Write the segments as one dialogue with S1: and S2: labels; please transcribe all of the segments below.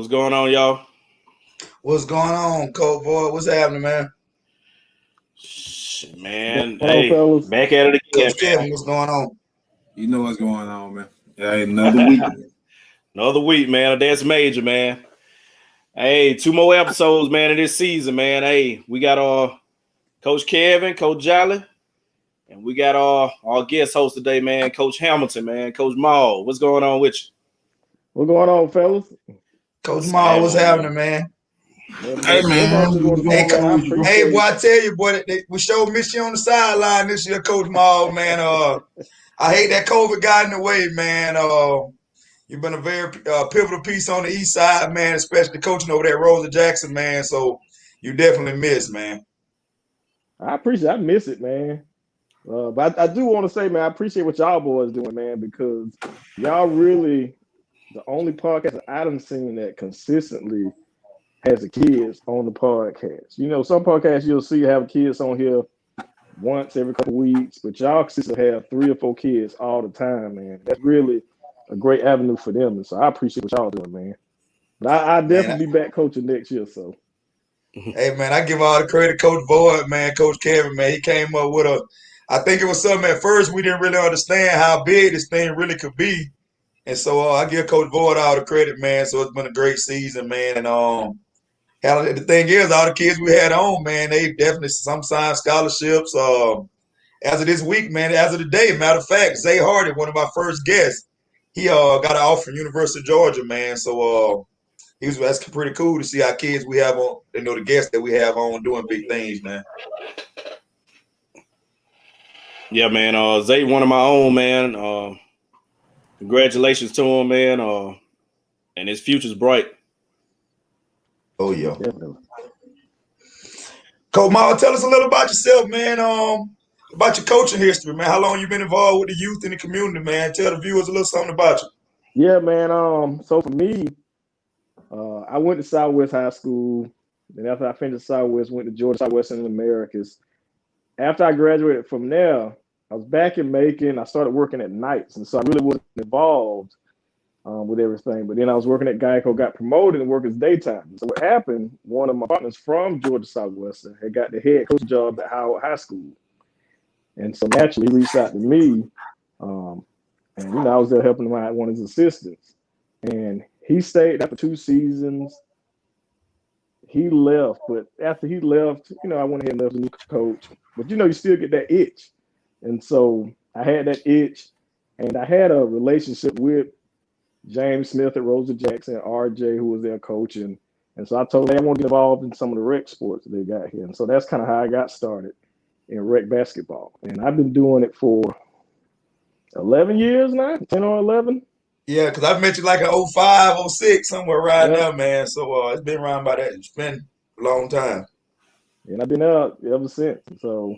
S1: What's going on, y'all?
S2: What's going on, Colt Boy? What's happening, man?
S1: Shit, man.
S3: Hello,
S1: Hey,
S3: fellas.
S1: back at it again,
S2: Coach Kevin, what's going on?
S4: You know what's going on, man. Yeah, another week.
S1: Another week, man. That's major, man. Hey, 2 more episodes, man, of this season, man. Hey, we got Coach Kevin, Coach Jolly, and we got our guest host today, man, Coach Hamilton, man, Coach Maul. What's going on with you?
S3: What's going on, fellas?
S2: Coach Ma,
S1: Same
S2: what's
S1: on,
S2: happening, man?
S4: Hey, man.
S3: Just want to
S2: Hey,
S3: say, man, I
S2: Hey,
S3: appreciate
S2: boy, I tell you, boy, we sure miss you on the sideline this year, Coach Ma, man. I hate that COVID got in the way, man. You've been a very pivotal piece on the east side, man, especially coaching over there at Rosa Jackson, man. So you definitely miss, man.
S3: I miss it, man. But I do want to say, man, I appreciate what y'all boys doing, man, because y'all really the only podcast I done seen that consistently has the kids on the podcast. You know, some podcasts you'll see have kids on here once every couple of weeks, but y'all consistently have 3 or 4 kids all the time, man. That's really a great avenue for them. And so I appreciate what y'all doing, man. But I'll
S2: Man,
S3: definitely be back coaching next year. So
S2: hey, man, I give all the credit to Coach Boyd, man, Coach Kevin, man. He came up with I think it was something at first we didn't really understand how big this thing really could be. And so I give Coach Boyd all the credit, man. So it's been a great season, man. And the thing is, all the kids we had on, man, they definitely some signed scholarships. As of this week, man, as of today, matter of fact, Zay Hardy, one of my first guests, he got an offer from University of Georgia, man. So that's pretty cool to see our kids we have on, the guests that we have on doing big things, man.
S1: Yeah, man. Zay, one of my own, man. Congratulations to him, man. And his future's bright.
S2: Oh yeah.
S3: definitely.
S2: Coach Ma, tell us a little about yourself, man. About your coaching history, man. How long you been involved with the youth in the community, man? Tell the viewers a little something about you.
S3: Yeah, man. So for me, I went to Southwest High School. Then after I finished Southwest, went to Georgia Southwestern Americas. After I graduated from there, I was back in Macon. I started working at nights, and so I really wasn't involved with everything. But then I was working at Geico, got promoted and worked as daytime. So what happened? One of my partners from Georgia Southwestern had got the head coach job at Howard High School, and so naturally he reached out to me, and I was there helping him out, one of his assistants, and he stayed after 2 seasons. He left, but after he left, I went ahead and left the new coach. But you still get that itch, and so I had that itch, and I had a relationship with James Smith at Rosa Jackson, RJ, who was their coach, and so I told him I want to get involved in some of the rec sports that they got here, and so that's kind of how I got started in rec basketball, and I've been doing it for 11 years now, 10 or 11.
S2: Yeah, because I've met you like an 05, 06, somewhere right
S3: Yep.
S2: now, man. So it's been around by that. It's been a long time.
S3: And I've been out ever since. So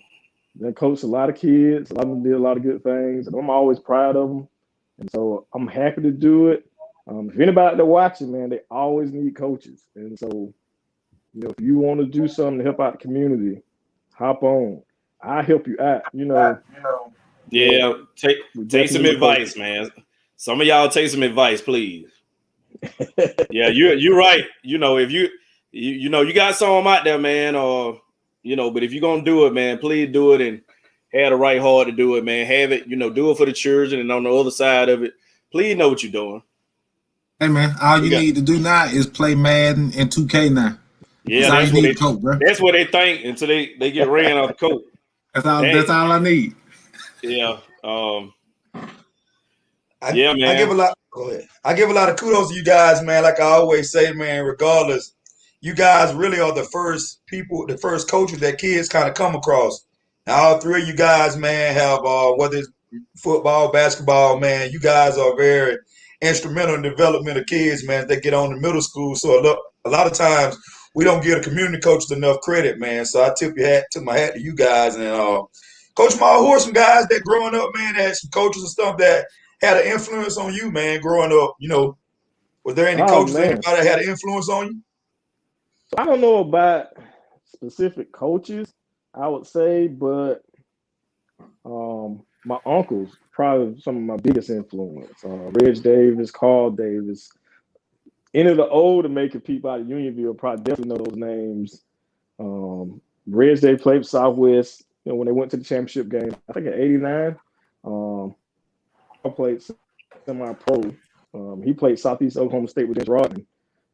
S3: then coached a lot of kids. A lot of them did a lot of good things, and I'm always proud of them. And so I'm happy to do it. If anybody out there watching, man, they always need coaches. And so, if you want to do something to help out the community, hop on. I'll help you out.
S1: Yeah, take
S3: we
S1: some
S3: definitely need
S1: advice,
S3: coaches.
S1: man. Some of y'all take some advice, please. Yeah, you're right. If you got some out there, man, but if you're gonna do it, man, please do it and have the right heart to do it, man. Have it, do it for the children, and on the other side of it, please know what you're doing.
S4: Hey, man, all you need to do now is play Madden and 2K now.
S1: Yeah,
S4: that's all you need to coach, bro.
S1: That's what they think until they get ran off the court.
S4: That's all I need.
S1: Yeah.
S2: I
S1: man.
S2: give a lot. Go ahead. I give a lot of kudos to you guys, man. Like I always say, man. Regardless, you guys really are the first people, the first coaches that kids kind of come across. Now, all 3 of you guys, man, have whether it's football, basketball, man. You guys are very instrumental in the development of kids, man. As they get on to middle school, so a lot of times we don't give the community coaches enough credit, man. So I tip my hat to you guys and Coach Ma. Who are some guys that growing up, man, had some coaches and stuff that had an influence on you, man, growing up? Was there any coaches or anybody that had an influence on you?
S3: So I don't know about specific coaches, I would say, but my uncles probably some of my biggest influence. Reg Davis, Carl Davis, Any of the older making people out of Unionville probably definitely know those names. Reg Day played Southwest, when they went to the championship game, I think in '89. I played semi-pro. He played Southeast Oklahoma State with James Rodman,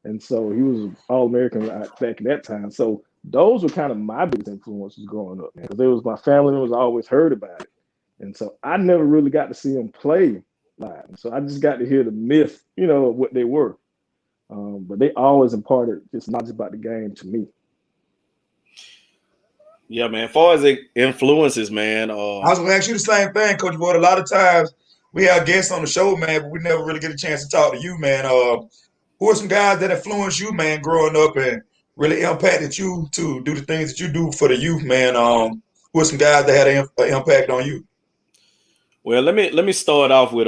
S3: and so he was All-American back at that time. So those were kind of my biggest influences growing up, because it was my family members I always heard about it, and so I never really got to see them play live. So I just got to hear the myth, of what they were. But they always imparted just knowledge about the game to me.
S1: Yeah, man. As far as the influences, man.
S2: I was going to ask you the same thing, Coach Boyd. A lot of times we have guests on the show, man, but we never really get a chance to talk to you, man. Who are some guys that influenced you, man, growing up and really impacted you to do the things that you do for the youth, man? Who are some guys that had an impact on you?
S1: Well, let me start off with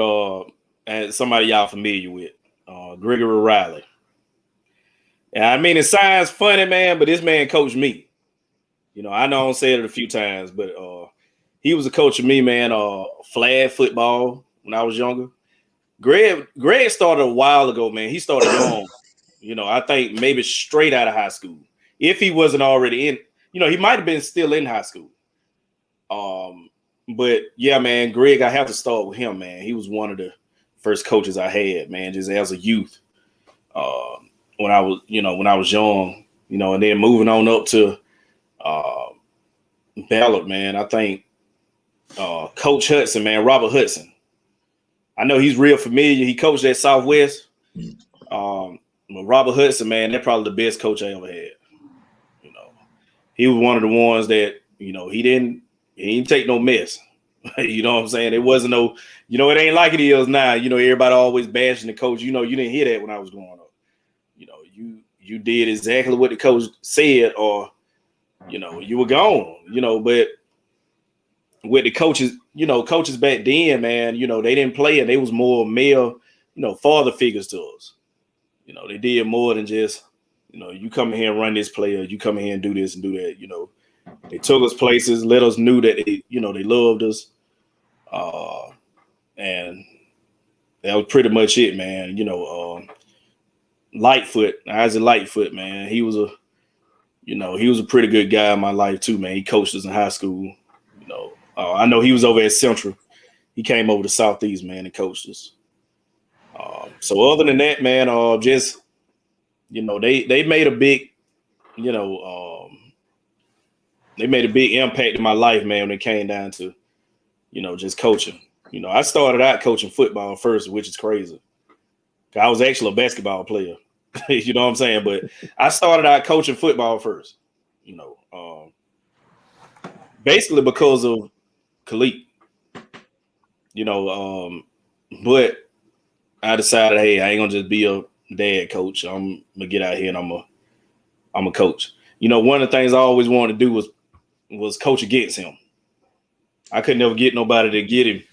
S1: and somebody y'all familiar with, Gregory Riley. And I mean, it sounds funny, man, but this man coached me. I know I said it a few times, but he was a coach of me, man. Flag football when I was younger. Greg started a while ago, man. He started young. I think maybe straight out of high school. If he wasn't already in, he might have been still in high school. But yeah, man, Greg, I have to start with him, man. He was one of the first coaches I had, man, just as a youth. When I was young, and then moving on up to Ballard, man. I think Coach Hudson, man, Robert Hudson. I know he's real familiar. He coached at Southwest. But Robert Hudson, man, they're probably the best coach I ever had. He was one of the ones that, he didn't take no mess. You know what I'm saying? It wasn't no, it ain't like it is now. Everybody always bashing the coach. You didn't hear that when I was growing up. You did exactly what the coach said, or you were gone, but with the coaches, coaches back then, man, they didn't play, and they was more male, father figures to us. They did more than just, you come in here and run this player, you come in here and do this and do that, They took us places, let us knew that they loved us. And that was pretty much it, man. Lightfoot, Isaac Lightfoot, man. He was a pretty good guy in my life too, man. He coached us in high school. I know he was over at Central. He came over to Southeast, man, and coached us. So other than that, man, just they made a big, they made a big impact in my life, man, when it came down to, just coaching. I started out coaching football first, which is crazy. I was actually a basketball player. You know what I'm saying? But I started out coaching football first, basically because of Khalid, but I decided, hey, I ain't gonna just be a dad coach. I'm gonna get out here and I'm a coach. One of the things I always wanted to do was coach against him. I could never get nobody to get him.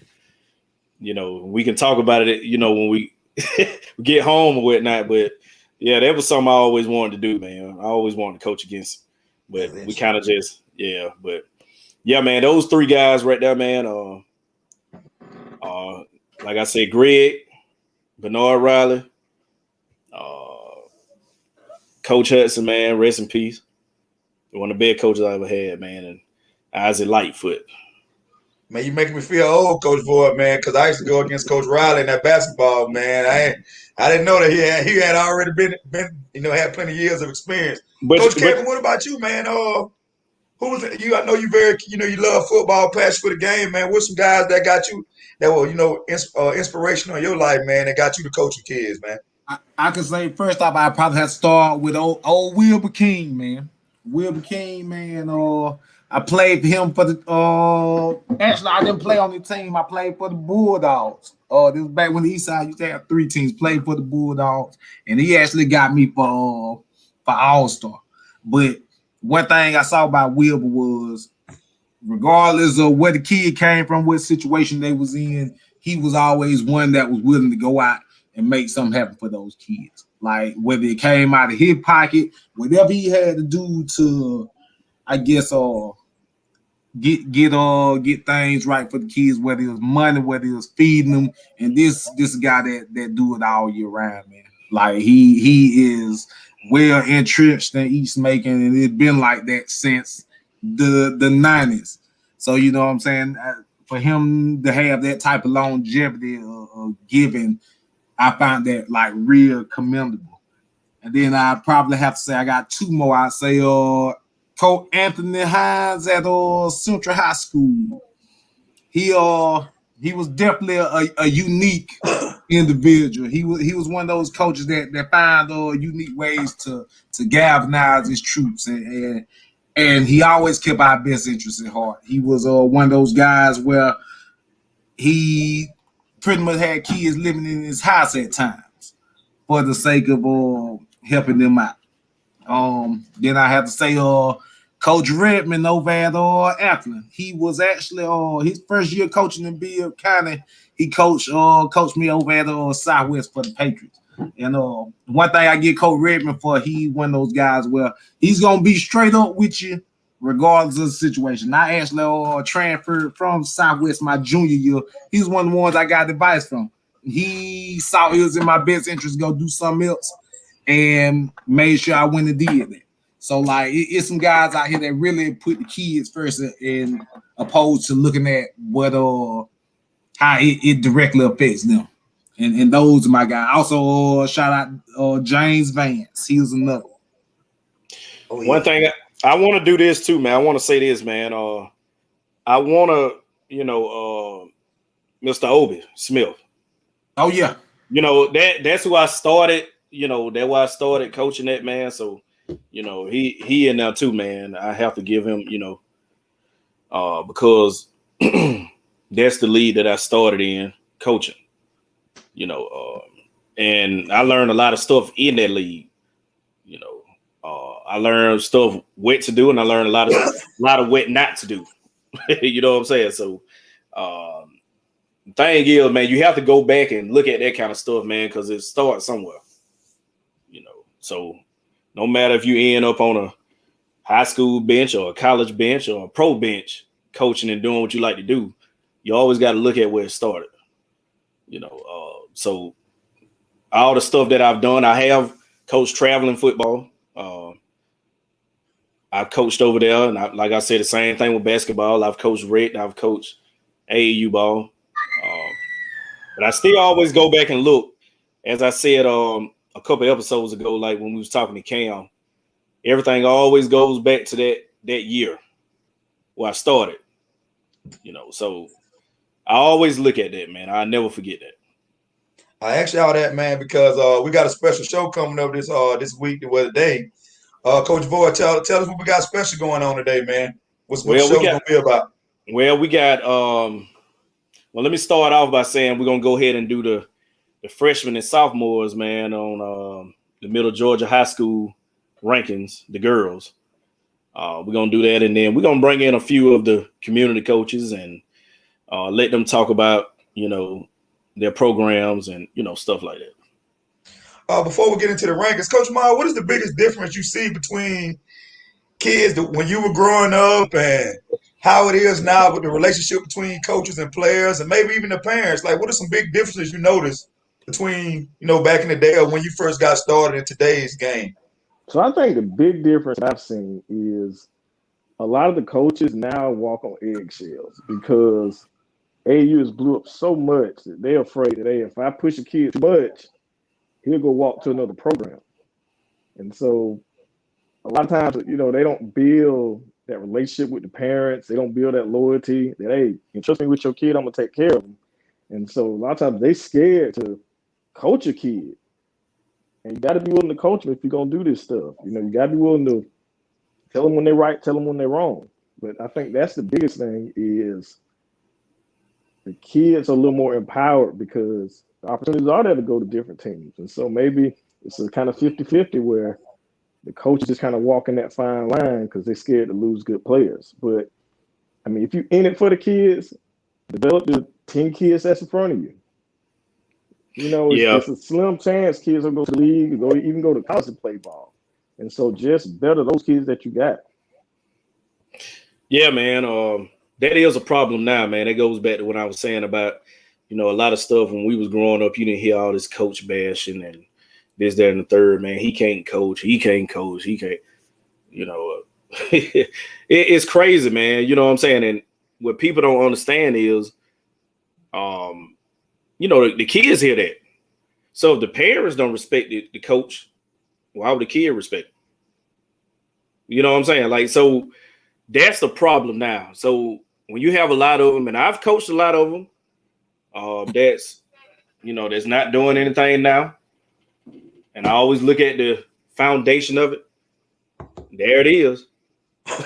S1: We can talk about it, when we get home or whatnot, but yeah, that was something I always wanted to do, man. I always wanted to coach against him, but we kind of just, but yeah, man, those three guys right there, man. Like I said, Greg, Bernard Riley, Coach Hudson, man, rest in peace. One of the best coaches I ever had, man, and Isaac Lightfoot.
S2: Man, you making me feel old, Coach Boyd, man, because I used to go against Coach Riley in that basketball, man. I didn't know that he had already been had plenty of years of experience. Coach Kevin, what about you, man? Who was it? I know you you love football, passion for the game, man. What's some guys that got you that were inspirational in your life, man, that got you to coach your kids, man?
S4: I could say first off, I probably have to start with old Wilbur King, man. Wilbur King, man. I played for him for the actually I didn't play on the team. I played for the Bulldogs. This was back when the East Side used to have 3 teams. Played for the Bulldogs, and he actually got me for All-Star. But one thing I saw about Wilbur was, regardless of where the kid came from, what situation they was in, he was always one that was willing to go out and make something happen for those kids. Like whether it came out of his pocket, whatever he had to do to, I guess, get things right for the kids, whether it was money, whether it was feeding them, and this guy that do it all year round, man. Like he is well entrenched in East Macon, and it's been like that since the 90s. So you know what I'm saying? For him to have that type of longevity of giving, I find that like real commendable. And then I probably have to say I got two more. I'd say Coach Anthony Hines at Central High School. He was definitely a unique individual. He was one of those coaches that find unique ways to galvanize his troops, and he always kept our best interests at heart. He was one of those guys where he pretty much had kids living in his house at times for the sake of helping them out. Then I have to say Coach Redmond over at Athens. He was actually his first year coaching in Bill County. He coached me over at Southwest for the Patriots. And one thing I get Coach Redmond for, he one of those guys where he's gonna be straight up with you regardless of the situation. I actually transferred from Southwest my junior year. He's one of the ones I got advice from. He saw it was in my best interest to go do something else and made sure I went and did that. So like it's some guys out here that really put the kids first in opposed to looking at what how it directly affects them. And those are my guys. Also shout out James Vance. He was another.
S1: Oh, yeah. One thing I want to do this too, man. I want to say this, man. I want to, Mr. Obi Smith.
S4: Oh yeah.
S1: That's who I started. That's why I started coaching that, man. So, he in there too, man. I have to give him, because that's the league that I started in coaching, and I learned a lot of stuff in that league. I learned stuff what to do, and I learned a lot of what not to do. You know what I'm saying? So, thing is, man, you have to go back and look at that kind of stuff, man, because it starts somewhere. So no matter if you end up on a high school bench or a college bench or a pro bench coaching and doing what you like to do, you always got to look at where it started. So all the stuff that I've done, I have coached traveling football. I've coached over there, and like I said, the same thing with basketball. I've coached rec, I've coached AAU ball, but I still always go back and look. As I said a couple episodes ago, like when we was talking to Cam, everything always goes back to that year where I started. So I always look at that, man. I never forget that.
S2: I asked y'all that, man, because we got a special show coming up this week, the other day. Coach Boyd, tell us what we got special going on today, man. What's the show going to be about?
S1: Well, we got let me start off by saying we're going to go ahead and do the freshmen and sophomores, man, on the Middle Georgia High School rankings, the girls. We're going to do that, and then we're going to bring in a few of the community coaches and let them talk about, their programs and, stuff like that.
S2: Before we get into the rankings, Coach Ma, what is the biggest difference you see between kids when you were growing up and how it is now with the relationship between coaches and players and maybe even the parents? Like, what are some big differences you notice between, back in the day or when you first got started in today's game?
S3: So I think the big difference I've seen is a lot of the coaches now walk on eggshells because AAU has blew up so much that they're afraid that if I push a kid too much, he'll go walk to another program. And so a lot of times, they don't build that relationship with the parents. They don't build that loyalty that, hey, you trust me with your kid, I'm going to take care of them. And so a lot of times they scared to coach a kid. And you got to be willing to coach them if you're going to do this stuff. You got to be willing to tell them when they're right, tell them when they're wrong. But I think that's the biggest thing is the kids are a little more empowered because the opportunities are there to go to different teams. And so maybe it's a kind of 50-50 where the coaches just kind of walking that fine line because they're scared to lose good players. But, I mean, if you're in it for the kids, develop the 10 kids that's in front of you. It's a slim chance kids will go to the league or even go to college to play ball. And so just better those kids that you got.
S1: Yeah, man. That is a problem now, man. It goes back to what I was saying about, a lot of stuff when we was growing up, you didn't hear all this coach bashing and, this, that, and the third, man. He can't coach. He can't coach. He can't, you know, it's crazy, man. You know what I'm saying? And what people don't understand is, you know, the kids hear that. So if the parents don't respect the coach, why would the kid respect him? You know what I'm saying? Like, so that's the problem now. So when you have a lot of them, and I've coached a lot of them, that's, you know, that's not doing anything now. And I always look at the foundation of it. There it is.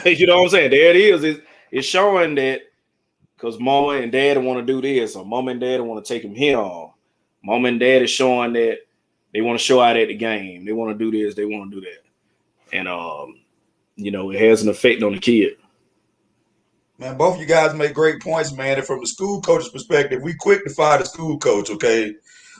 S1: You know what I'm saying? There it is. It's showing that because mama and dad want to do this, or mom and dad want to take him here. Mom and dad is showing that they want to show out at the game. They want to do this. They want to do that. And, you know, it has an effect on the kid.
S2: Man, both of you guys make great points, man. And from the school coach's perspective, we quick to fire the school coach, okay?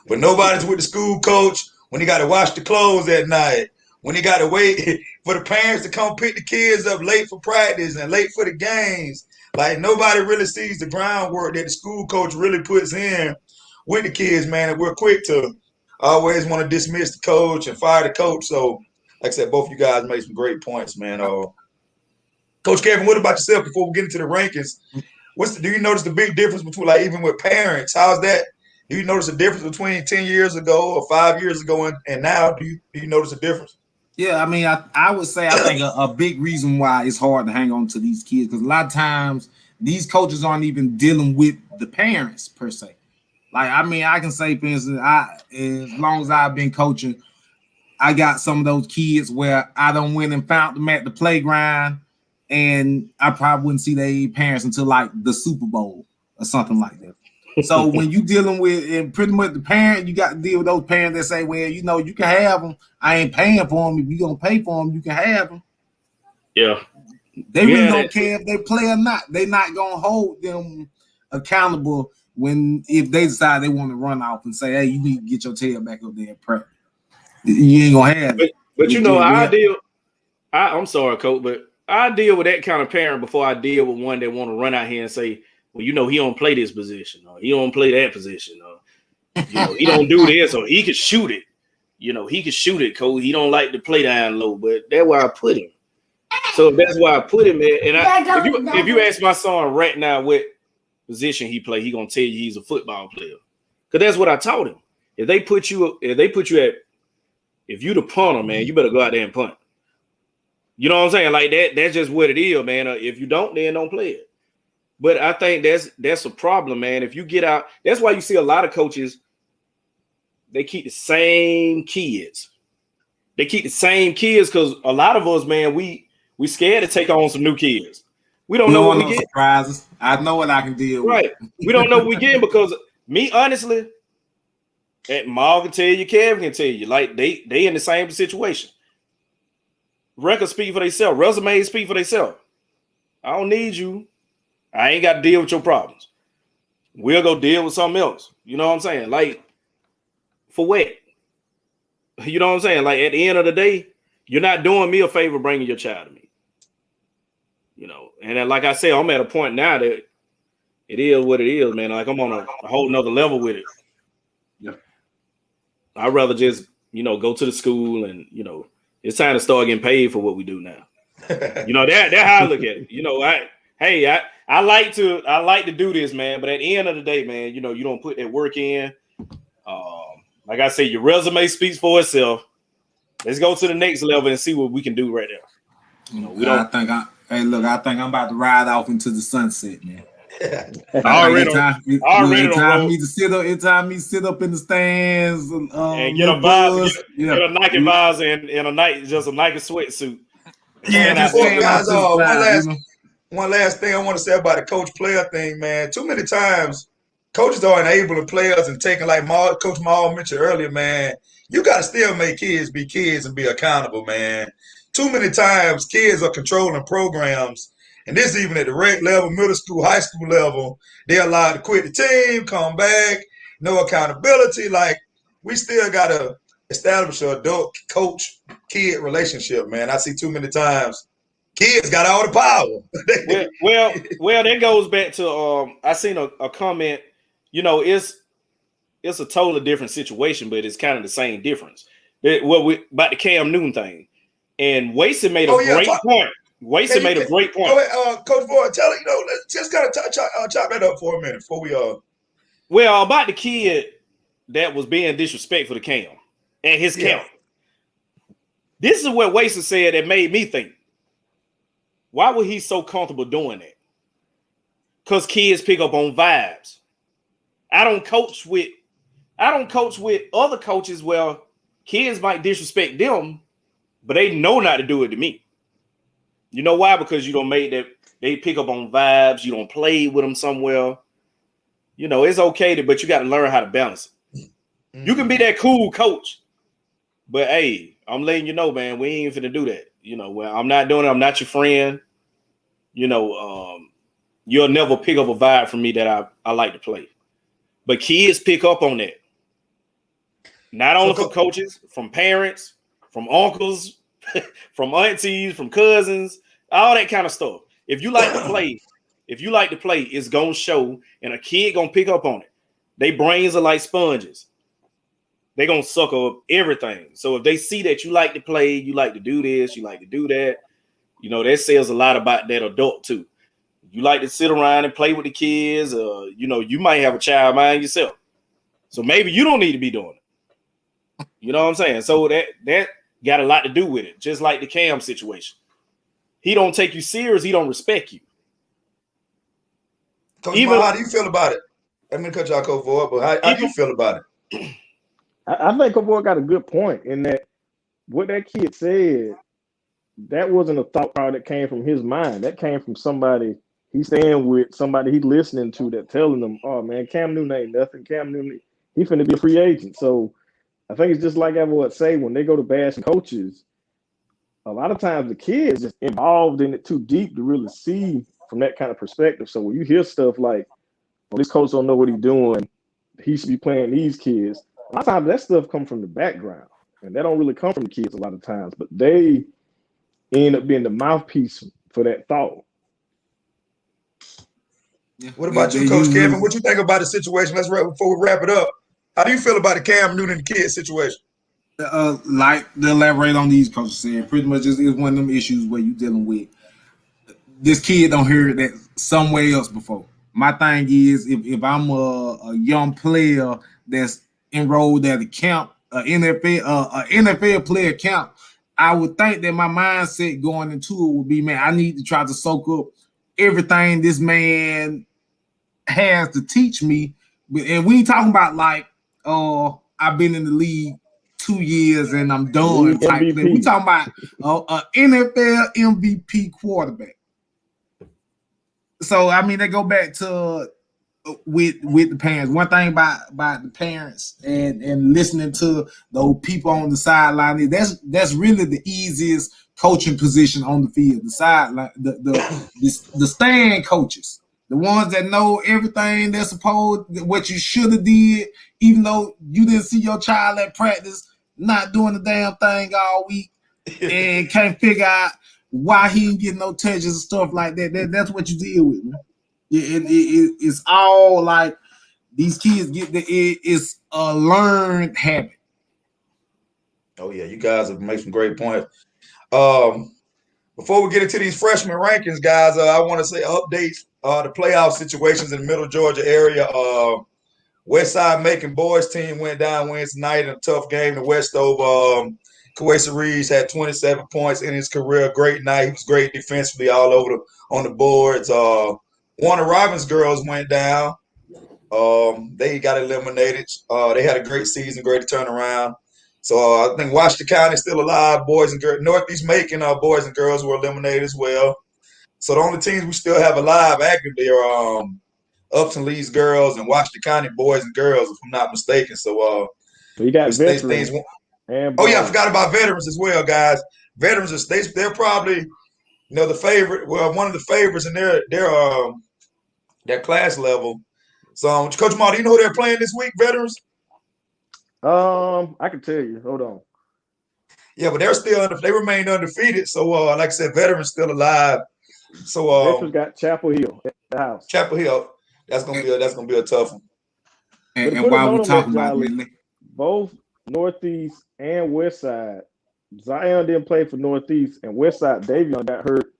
S2: But nobody's with the school coach when he got to wash the clothes at night, when he got to wait for the parents to come pick the kids up late for practice and late for the games. Like, nobody really sees the groundwork that the school coach really puts in with the kids, man. And we're quick to always want to dismiss the coach and fire the coach. So, like I said, both of you guys made some great points, man. Coach Kevin, what about yourself before we get into the rankings? Do you notice the big difference between, like, even with parents? How's that? Do you notice a difference between 10 years ago or 5 years ago and now? Do you notice a difference?
S4: Yeah, I mean, I would say I think a big reason why it's hard to hang on to these kids, because a lot of times these coaches aren't even dealing with the parents per se. Like, I mean, I can say, for instance, as long as I've been coaching, I got some of those kids where I done went and found them at the playground, and I probably wouldn't see their parents until like the Super Bowl or something like that. So when you dealing with, and pretty much the parent, you got to deal with those parents that say, well, you know, you can have them. I ain't paying for them. If you going to pay for them, you can have them.
S1: Yeah.
S4: They really don't care if they play or not. They not going to hold them accountable if they decide they want to run off and say, hey, you need to get your tail back up there and prep. You ain't going to have it.
S1: But you know, I'm sorry, Coach, but I deal with that kind of parent before I deal with one that want to run out here and say, well, you know, he don't play this position, or he don't play that position, or, you know, he don't do this, or he could shoot it. You know, he could shoot it, Coach. He don't like to play down low, but that's why I put him. So that's why I put him in. And if you ask my son right now what position he play, he gonna tell you he's a football player, because that's what I taught him. If you the punter, man, you better go out there and punt. You know what I'm saying? Like that. That's just what it is, man. If you don't, then don't play it. But I think that's a problem, man. If you get out, that's why you see a lot of coaches, they keep the same kids. They keep the same kids because a lot of us, man, we scared to take on some new kids. We don't know what we get.
S4: Surprises. I know what I can deal with.
S1: Right. We don't know what we get because me, honestly, Maul can tell you, Kevin can tell you, like they in the same situation. Records speak for themselves. Resumes speak for themselves. I don't need you. I ain't got to deal with your problems. We'll go deal with something else. You know what I'm saying? Like, for what? You know what I'm saying? Like, at the end of the day, you're not doing me a favor bringing your child to me. You know, and then, like I said, I'm at a point now that it is what it is, man. Like, I'm on a whole nother level with it.
S4: Yeah.
S1: I'd rather just, you know, go to the school and, you know, it's time to start getting paid for what we do now. You know, that's how I look at it. You know, I like to do this, man. But at the end of the day, man, you know, you don't put that work in. Like I said, your resume speaks for itself. Let's go to the next level and see what we can do right there. You know, I think I'm
S4: about to ride off into the sunset, man.
S1: Already
S4: Anytime me sit up in the stands
S1: and get a buzz, get a Nike buzz and a Nike sweatsuit.
S4: Yeah,
S2: one last thing I want to say about the coach player thing, man. Too many times coaches are enabling players and taking, like Coach Maul mentioned earlier, man. You got to still make kids be kids and be accountable, man. Too many times kids are controlling programs, and this even at the rec level, middle school, high school level, they're allowed to quit the team, come back, no accountability. Like, we still got to establish an adult coach-kid relationship, man. I see too many times kids got all the power.
S1: well, that goes back to I seen a comment. You know, it's a totally different situation, but it's kind of the same difference. About the Cam Newton thing, and Waston made a great point. Waston made a great point.
S2: Go ahead, Coach Boyd, tell it. Let's just kind of chop that up for a minute before we
S1: Well, about the kid that was being disrespectful to Cam and his camp. This is what Waston said that made me think. Why was he so comfortable doing that? Because kids pick up on vibes. I don't coach with other coaches where kids might disrespect them, but they know not to do it to me. You know why? Because you don't make that they pick up on vibes. You don't play with them somewhere. It's okay but you got to learn how to balance it. Mm-hmm. You can be that cool coach, but hey, I'm letting you know, man, we ain't finna do that. Well, I'm not doing it. I'm not your friend. You'll never pick up a vibe from me that I like to play. But kids pick up on that. Not only from coaches, from parents, from uncles, from aunties, from cousins, all that kind of stuff. If you like to play, it's gonna show, and a kid gonna pick up on it. Their brains are like sponges. They gonna suck up everything. So if they see that you like to play, you like to do this, you like to do that, that says a lot about that adult too. You like to sit around and play with the kids, you might have a child mind yourself. So maybe you don't need to be doing it. You know what I'm saying? So that got a lot to do with it. Just like the Cam situation. He don't take you serious. He don't respect you.
S2: Coach Mal, how do you feel about it? I'm going to cut y'all Coach Boyd, but how do you feel about it?
S3: I think Coach Boyd got a good point in that what that kid said, that wasn't a thought power that came from his mind. That came from somebody he's staying with, somebody he's listening to that telling them, oh, man, Cam Newton ain't nothing. Cam Newton, he finna be a free agent. So I think it's just like everyone say when they go to bashing coaches, a lot of times the kids just involved in it too deep to really see from that kind of perspective. So when you hear stuff like, well, this coach don't know what he's doing, he should be playing these kids. A lot of times that stuff comes from the background, and that don't really come from the kids a lot of times, but they end up being the mouthpiece for that thought.
S2: Yeah. What about you, Coach Kevin? What you think about the situation? Before we wrap it up. How do you feel about the Cam Newton and the kid situation?
S4: Like to elaborate on these coaches said, pretty much is one of them issues where you're dealing with this kid don't hear that somewhere else before. My thing is, if I'm a young player that's enrolled at a camp, an NFL player camp, I would think that my mindset going into it would be, man, I need to try to soak up everything this man has to teach me. And we ain't talking about like, I've been in the league 2 years and I'm done type thing. We talking about an NFL MVP quarterback. So I mean, they go back to with the parents. One thing about the parents and listening to those people on the sideline, that's really the easiest coaching position on the field. The sideline, the stand coaches, the ones that know everything they're supposed, what you should have did, even though you didn't see your child at practice, not doing the damn thing all week, and can't figure out why he ain't getting no touches and stuff like that. That's what you deal with, man. It's all like these kids it's a learned habit.
S2: Oh yeah, you guys have made some great points. Before we get into these freshman rankings, guys, I want to say updates the playoff situations in the Middle Georgia area. Westside Macon boys team went down Wednesday night in a tough game to Westover. Kawesa Reeves had 27 points in his career. Great night. He was great defensively all over on the boards. Warner Robins girls went down. They got eliminated. They had a great season, great turnaround. So I think Washington County is still alive. Boys and girls, Northeast Macon boys and girls were eliminated as well. So the only teams we still have alive actively are Upton Lee's girls and Washington County boys and girls, if I'm not mistaken. So
S3: you got veterans.
S2: Oh yeah, I forgot about veterans as well, guys. Veterans they're probably the favorite. Well, one of the favorites in their class level. So, Coach Ma, do you know who they're playing this week? Veterans.
S3: I can tell you. Hold on.
S2: Yeah, but they're still they remain undefeated. So, like I said, veterans still alive. So,
S3: veterans got Chapel Hill at the house.
S2: Chapel Hill. That's gonna be a tough one.
S4: And while we're talking about it,
S3: both Northeast and West Side. Zion didn't play for Northeast, and West Side Davion got hurt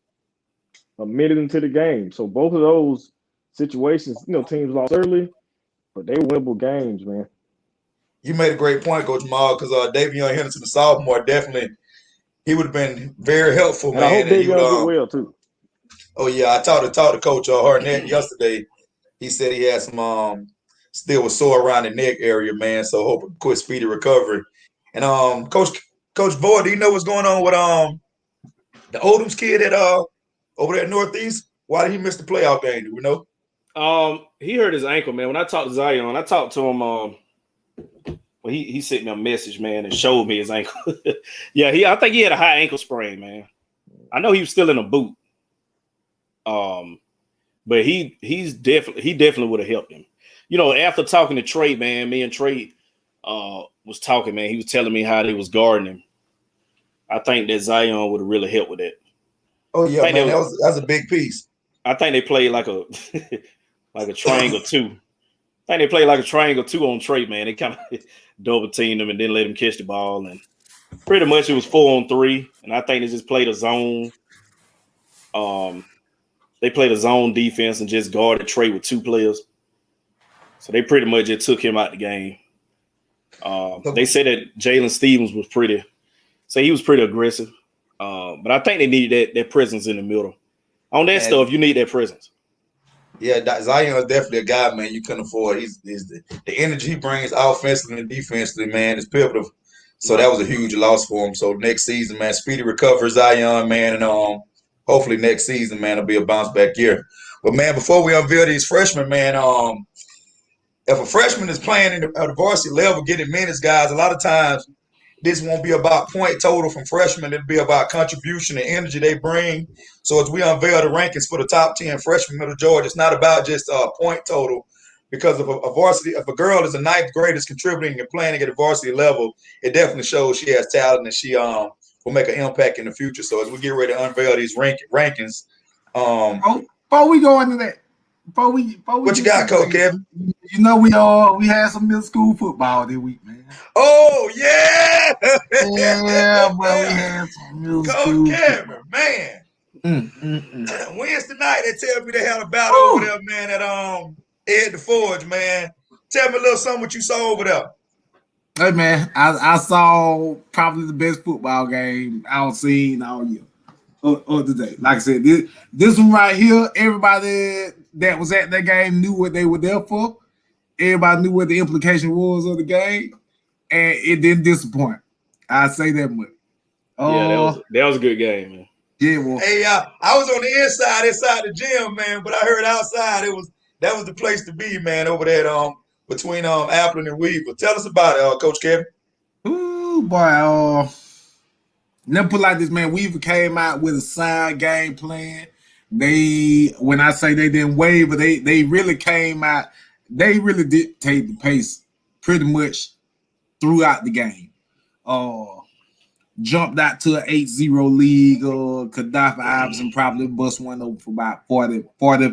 S3: a minute into the game. So both of those situations, teams lost early, but they winnable games, man.
S2: You made a great point, Coach Mal, because Davion Henderson, the sophomore, definitely he would have been very helpful,
S3: And
S2: man.
S3: I hope
S2: And
S3: Davion get well too.
S2: Oh yeah, I talked to Coach Harnett yesterday. He said he had some still was sore around the neck area, man. So hope a quick speedy recovery. And Coach Boyd, do you know what's going on with the Odom's kid at over there at Northeast? Why did he miss the playoff game? Do we know?
S1: He hurt his ankle, man. When I talked to Zion, I talked to him. Well, he sent me a message, man, and showed me his ankle. Yeah, I think he had a high ankle sprain, man. I know he was still in a boot. But he definitely would have helped him. After talking to Trey, man, me and Trey was talking, man. He was telling me how they was guarding him. I think that Zion would have really helped with that.
S2: Oh yeah, man, that's a big piece.
S1: I think they played like a triangle two. I think they played like a triangle two on Trey, man. They kind of double teamed him and didn't let him catch the ball, and pretty much it was 4-on-3. And I think they just played a zone. They played a zone defense and just guarded Trey with two players. So they pretty much just took him out the game. They said that Jalen Stevens was pretty aggressive. But I think they needed that presence in the middle. On that stuff, you need that presence.
S2: Yeah, Zion is definitely a guy, man, you couldn't afford. He's the energy he brings offensively and defensively, man, is pivotal. So that was a huge loss for him. So next season, man, speedy recovery, Zion, man, and hopefully next season, man, it'll be a bounce back year. But man, before we unveil these freshmen, man, if a freshman is playing at the varsity level, getting minutes, guys, a lot of times this won't be about point total from freshmen. It'll be about contribution and energy they bring. So as we unveil the rankings for the top 10 freshmen Middle Georgia, it's not about just a point total. Because if a girl is a ninth grader is contributing and playing at the varsity level, it definitely shows she has talent and she will make an impact in the future. So as we get ready to unveil these rankings,
S4: before we go into that,
S2: what you got, Coach Kevin?
S4: We had some middle school football this week, man.
S2: Oh yeah,
S4: yeah, but we had some middle school.
S2: Coach Kevin, man. Wednesday night they tell me they had a battle over there, man, at Ed the Forge, man. Tell me a little something what you saw over there.
S4: Hey man, I saw probably the best football game I've seen all year or today. Like I said, this one right here, everybody that was at that game knew what they were there for. Everybody knew what the implication was of the game, and it didn't disappoint. I say that much.
S1: Yeah, that was a good game, man.
S4: Yeah, well,
S2: hey, I was on the inside the gym, man, but I heard outside that was the place to be, man, over there between Appleton and Weaver. Tell us about it, Coach Kevin.
S4: Ooh, boy, let me put it like this, man. Weaver came out with a sound game plan. When I say they didn't waver, they really came out. They really dictate the pace pretty much throughout the game. Jumped out to an 8-0 lead. Gaddafi Iverson probably bust one over for about 40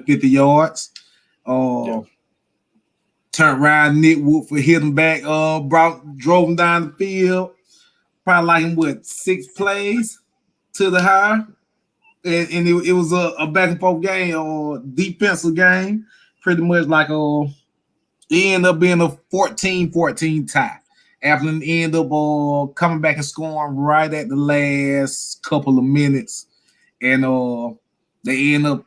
S4: 50 yards. Turned around, Nick Woodford hit him back, drove him down the field. Probably like 6 plays to the high. And it was a back and forth game or defensive game. Pretty much like it ended up being a 14-14 tie. Appleton ended up coming back and scoring right at the last couple of minutes. And they end up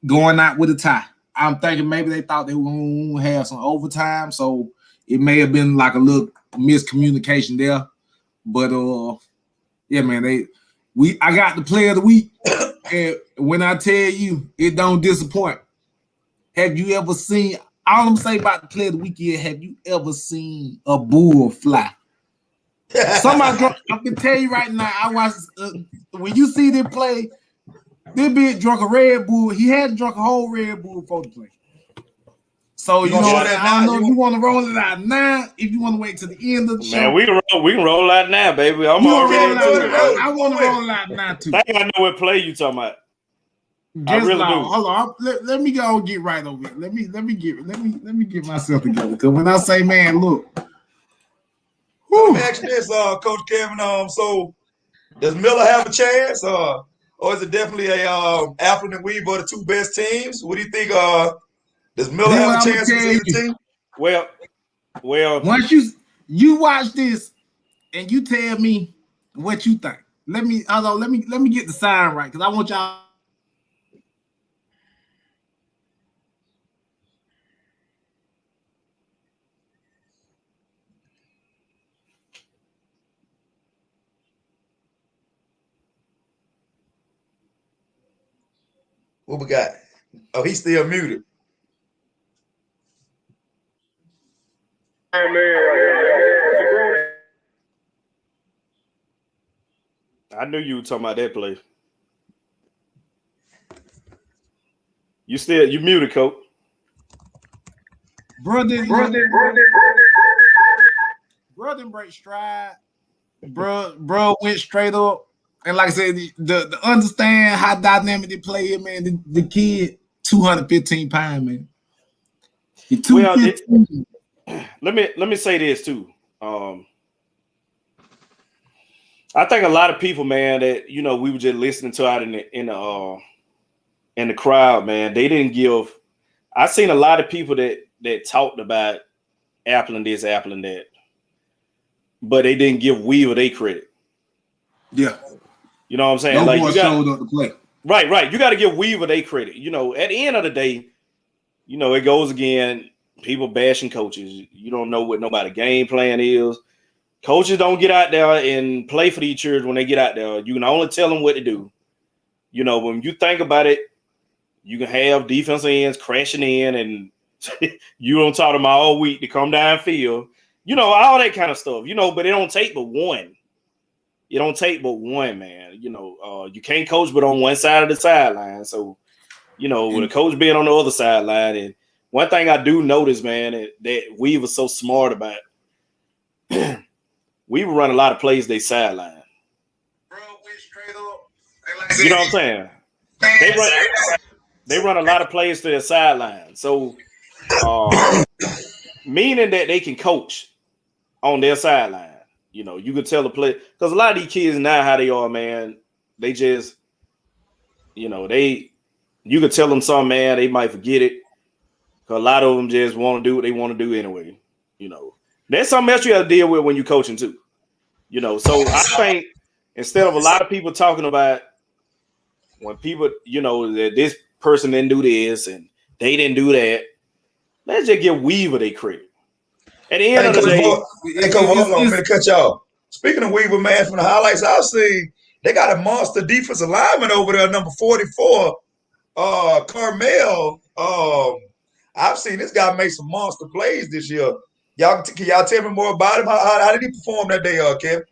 S4: going out with a tie. I'm thinking maybe they thought they were going to have some overtime. So it may have been like a little miscommunication there. But yeah, man, I got the player of the week. And when I tell you, it don't disappoint. Have you ever seen, all I'm saying about the player of the week is, have you ever seen a bull fly? Somebody, I can tell you right now, I watched, when you see them play, they been drunk a Red Bull. He hadn't drunk a whole Red Bull before the play. So, I don't know if you want to roll it out now, if you want to wait till the end of the show.
S1: Man, we can roll out now, baby. I'm already into it.
S4: I want to roll it out now, too.
S1: I think I know what play you talking about. I really do.
S4: Hold on. Let me go and get right over here. Let me get myself together. Because when I say, man, look,
S2: Let me ask you this, Coach Kevin. So does Miller have a chance, or is it definitely a Appleton and Weaver are the two best teams? What do you think? Does Miller
S4: Then
S2: have
S4: what
S2: a
S4: I'm gonna
S2: chance with
S4: tell
S2: either
S4: you,
S2: team?
S1: Well,
S4: once you watch this and you tell me what you think. Let me get the sign right because I want y'all.
S2: What we got? Oh, he's still muted.
S1: I knew you were talking about that play. You muted, Coach.
S4: Brother break stride. Bro went straight up. And like I said, the understand how dynamic they play it, man. The kid, 215 pounds, man. He 215.
S1: Let me say this too. I think a lot of people, man, that we were just listening to out in the crowd, man. They didn't give. I seen a lot of people that talked about Apple and this, Apple and that, but they didn't give Weaver their credit.
S4: Yeah,
S1: you know what I'm saying.
S4: No
S1: like
S4: boy showed up to play.
S1: Right. You got to give Weaver their credit. At the end of the day, it goes again. People bashing coaches. You don't know what nobody game plan is. Coaches don't get out there and play for these children when they get out there. You can only tell them what to do. When you think about it, you can have defensive ends crashing in and you don't talk to them all week to come downfield. All that kind of stuff. But it don't take but one. It don't take but one, man. You can't coach but on one side of the sideline. So, with a coach being on the other sideline. And one thing I do notice, man, that Weaver's so smart about we would run a lot of plays they sideline.
S2: Bro, went straight up.
S1: You know what I'm saying? They run a lot of plays to their sideline. So, meaning that they can coach on their sideline. You could tell the play because a lot of these kids now how they are, man. They just, you could tell them something, man. They might forget it because a lot of them just want to do what they want to do anyway. There's something else you have to deal with when you're coaching too. So I think instead of a lot of people talking about when people, that this person didn't do this and they didn't do that, let's just give Weaver their credit. At the end of the day,
S2: hold on, I'm gonna cut y'all. Speaking of Weaver, man, from the highlights I've seen, they got a monster defensive lineman over there, number 44, Carmel. I've seen this guy make some monster plays this year. Can y'all tell me more about him? How did he perform that day, Kevin?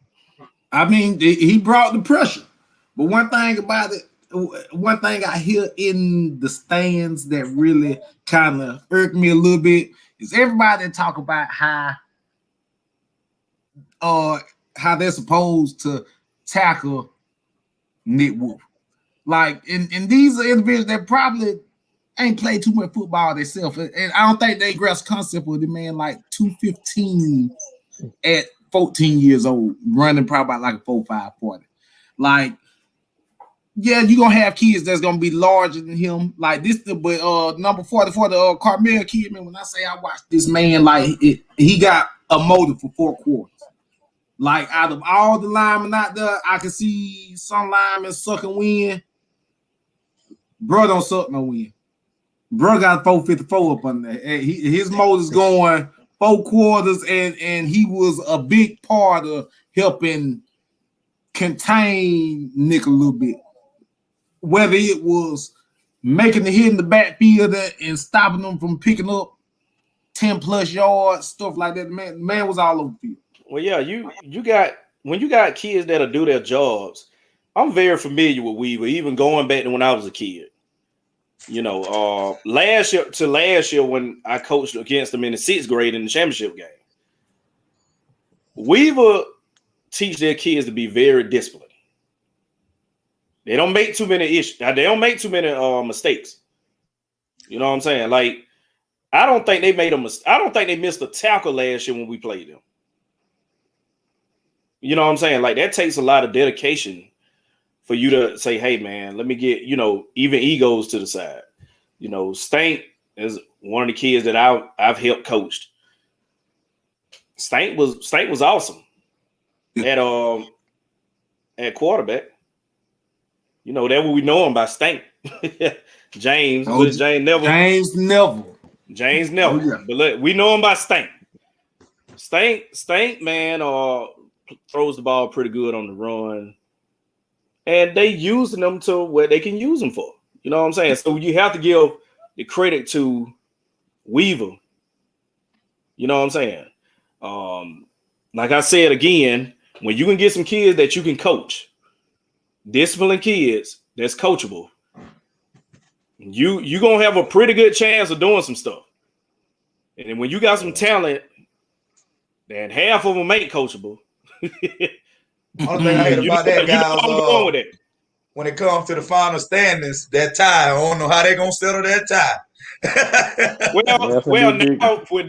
S4: I mean, he brought the pressure. But one thing about it, one thing I hear in the stands that really kind of irked me a little bit is everybody talk about how they're supposed to tackle Nick Wolf. Like, and these are individuals that probably ain't played too much football themselves. And I don't think they grasp concept of the man like 215 at 14 years old, running probably about like a 4.5 40. Like, yeah, you're gonna have kids that's gonna be larger than him. Like this, but number 44, the Carmel kid, man. When I say I watched this man, like he got a motive for 4 quarters. Like out of all the linemen out there, I can see some linemen sucking wind. Bro don't suck no wind. Bro got 454 up on there. His motor's going 4 quarters, and he was a big part of helping contain Nick a little bit. Whether it was making the hit in the backfield and stopping them from picking up 10 plus yards, stuff like that. Man was all over the field.
S1: Well, yeah, when you got kids that'll do their jobs. I'm very familiar with Weaver, even going back to when I was a kid. Last year when I coached against them in the 6th grade in the championship game, Weaver teach their kids to be very disciplined. They don't make too many issues. They don't make too many mistakes. You know what I'm saying? Like, I don't think they made a mistake. I don't think they missed a tackle last year when we played them. You know what I'm saying? Like that takes a lot of dedication for you to say, hey man, let me get, even egos to the side. Stank is one of the kids that I've helped coached. Stank was awesome at quarterback. That what we know him by Stank. James,
S4: Oh,
S1: James Neville.
S4: James Neville.
S1: Oh, yeah. But look, we know him by Stank. Stank, man, throws the ball pretty good on the run. And they using them to where they can use them for. You know what I'm saying? So you have to give the credit to Weaver. You know what I'm saying? Like I said again, when you can get some kids that you can coach, disciplined kids that's coachable, you gonna have a pretty good chance of doing some stuff. And then when you got some talent, then half of them ain't coachable.
S2: Only thing I hate about that, guys, when it comes to the final standings, that tie, I don't know how they're gonna settle that tie.
S1: well, now with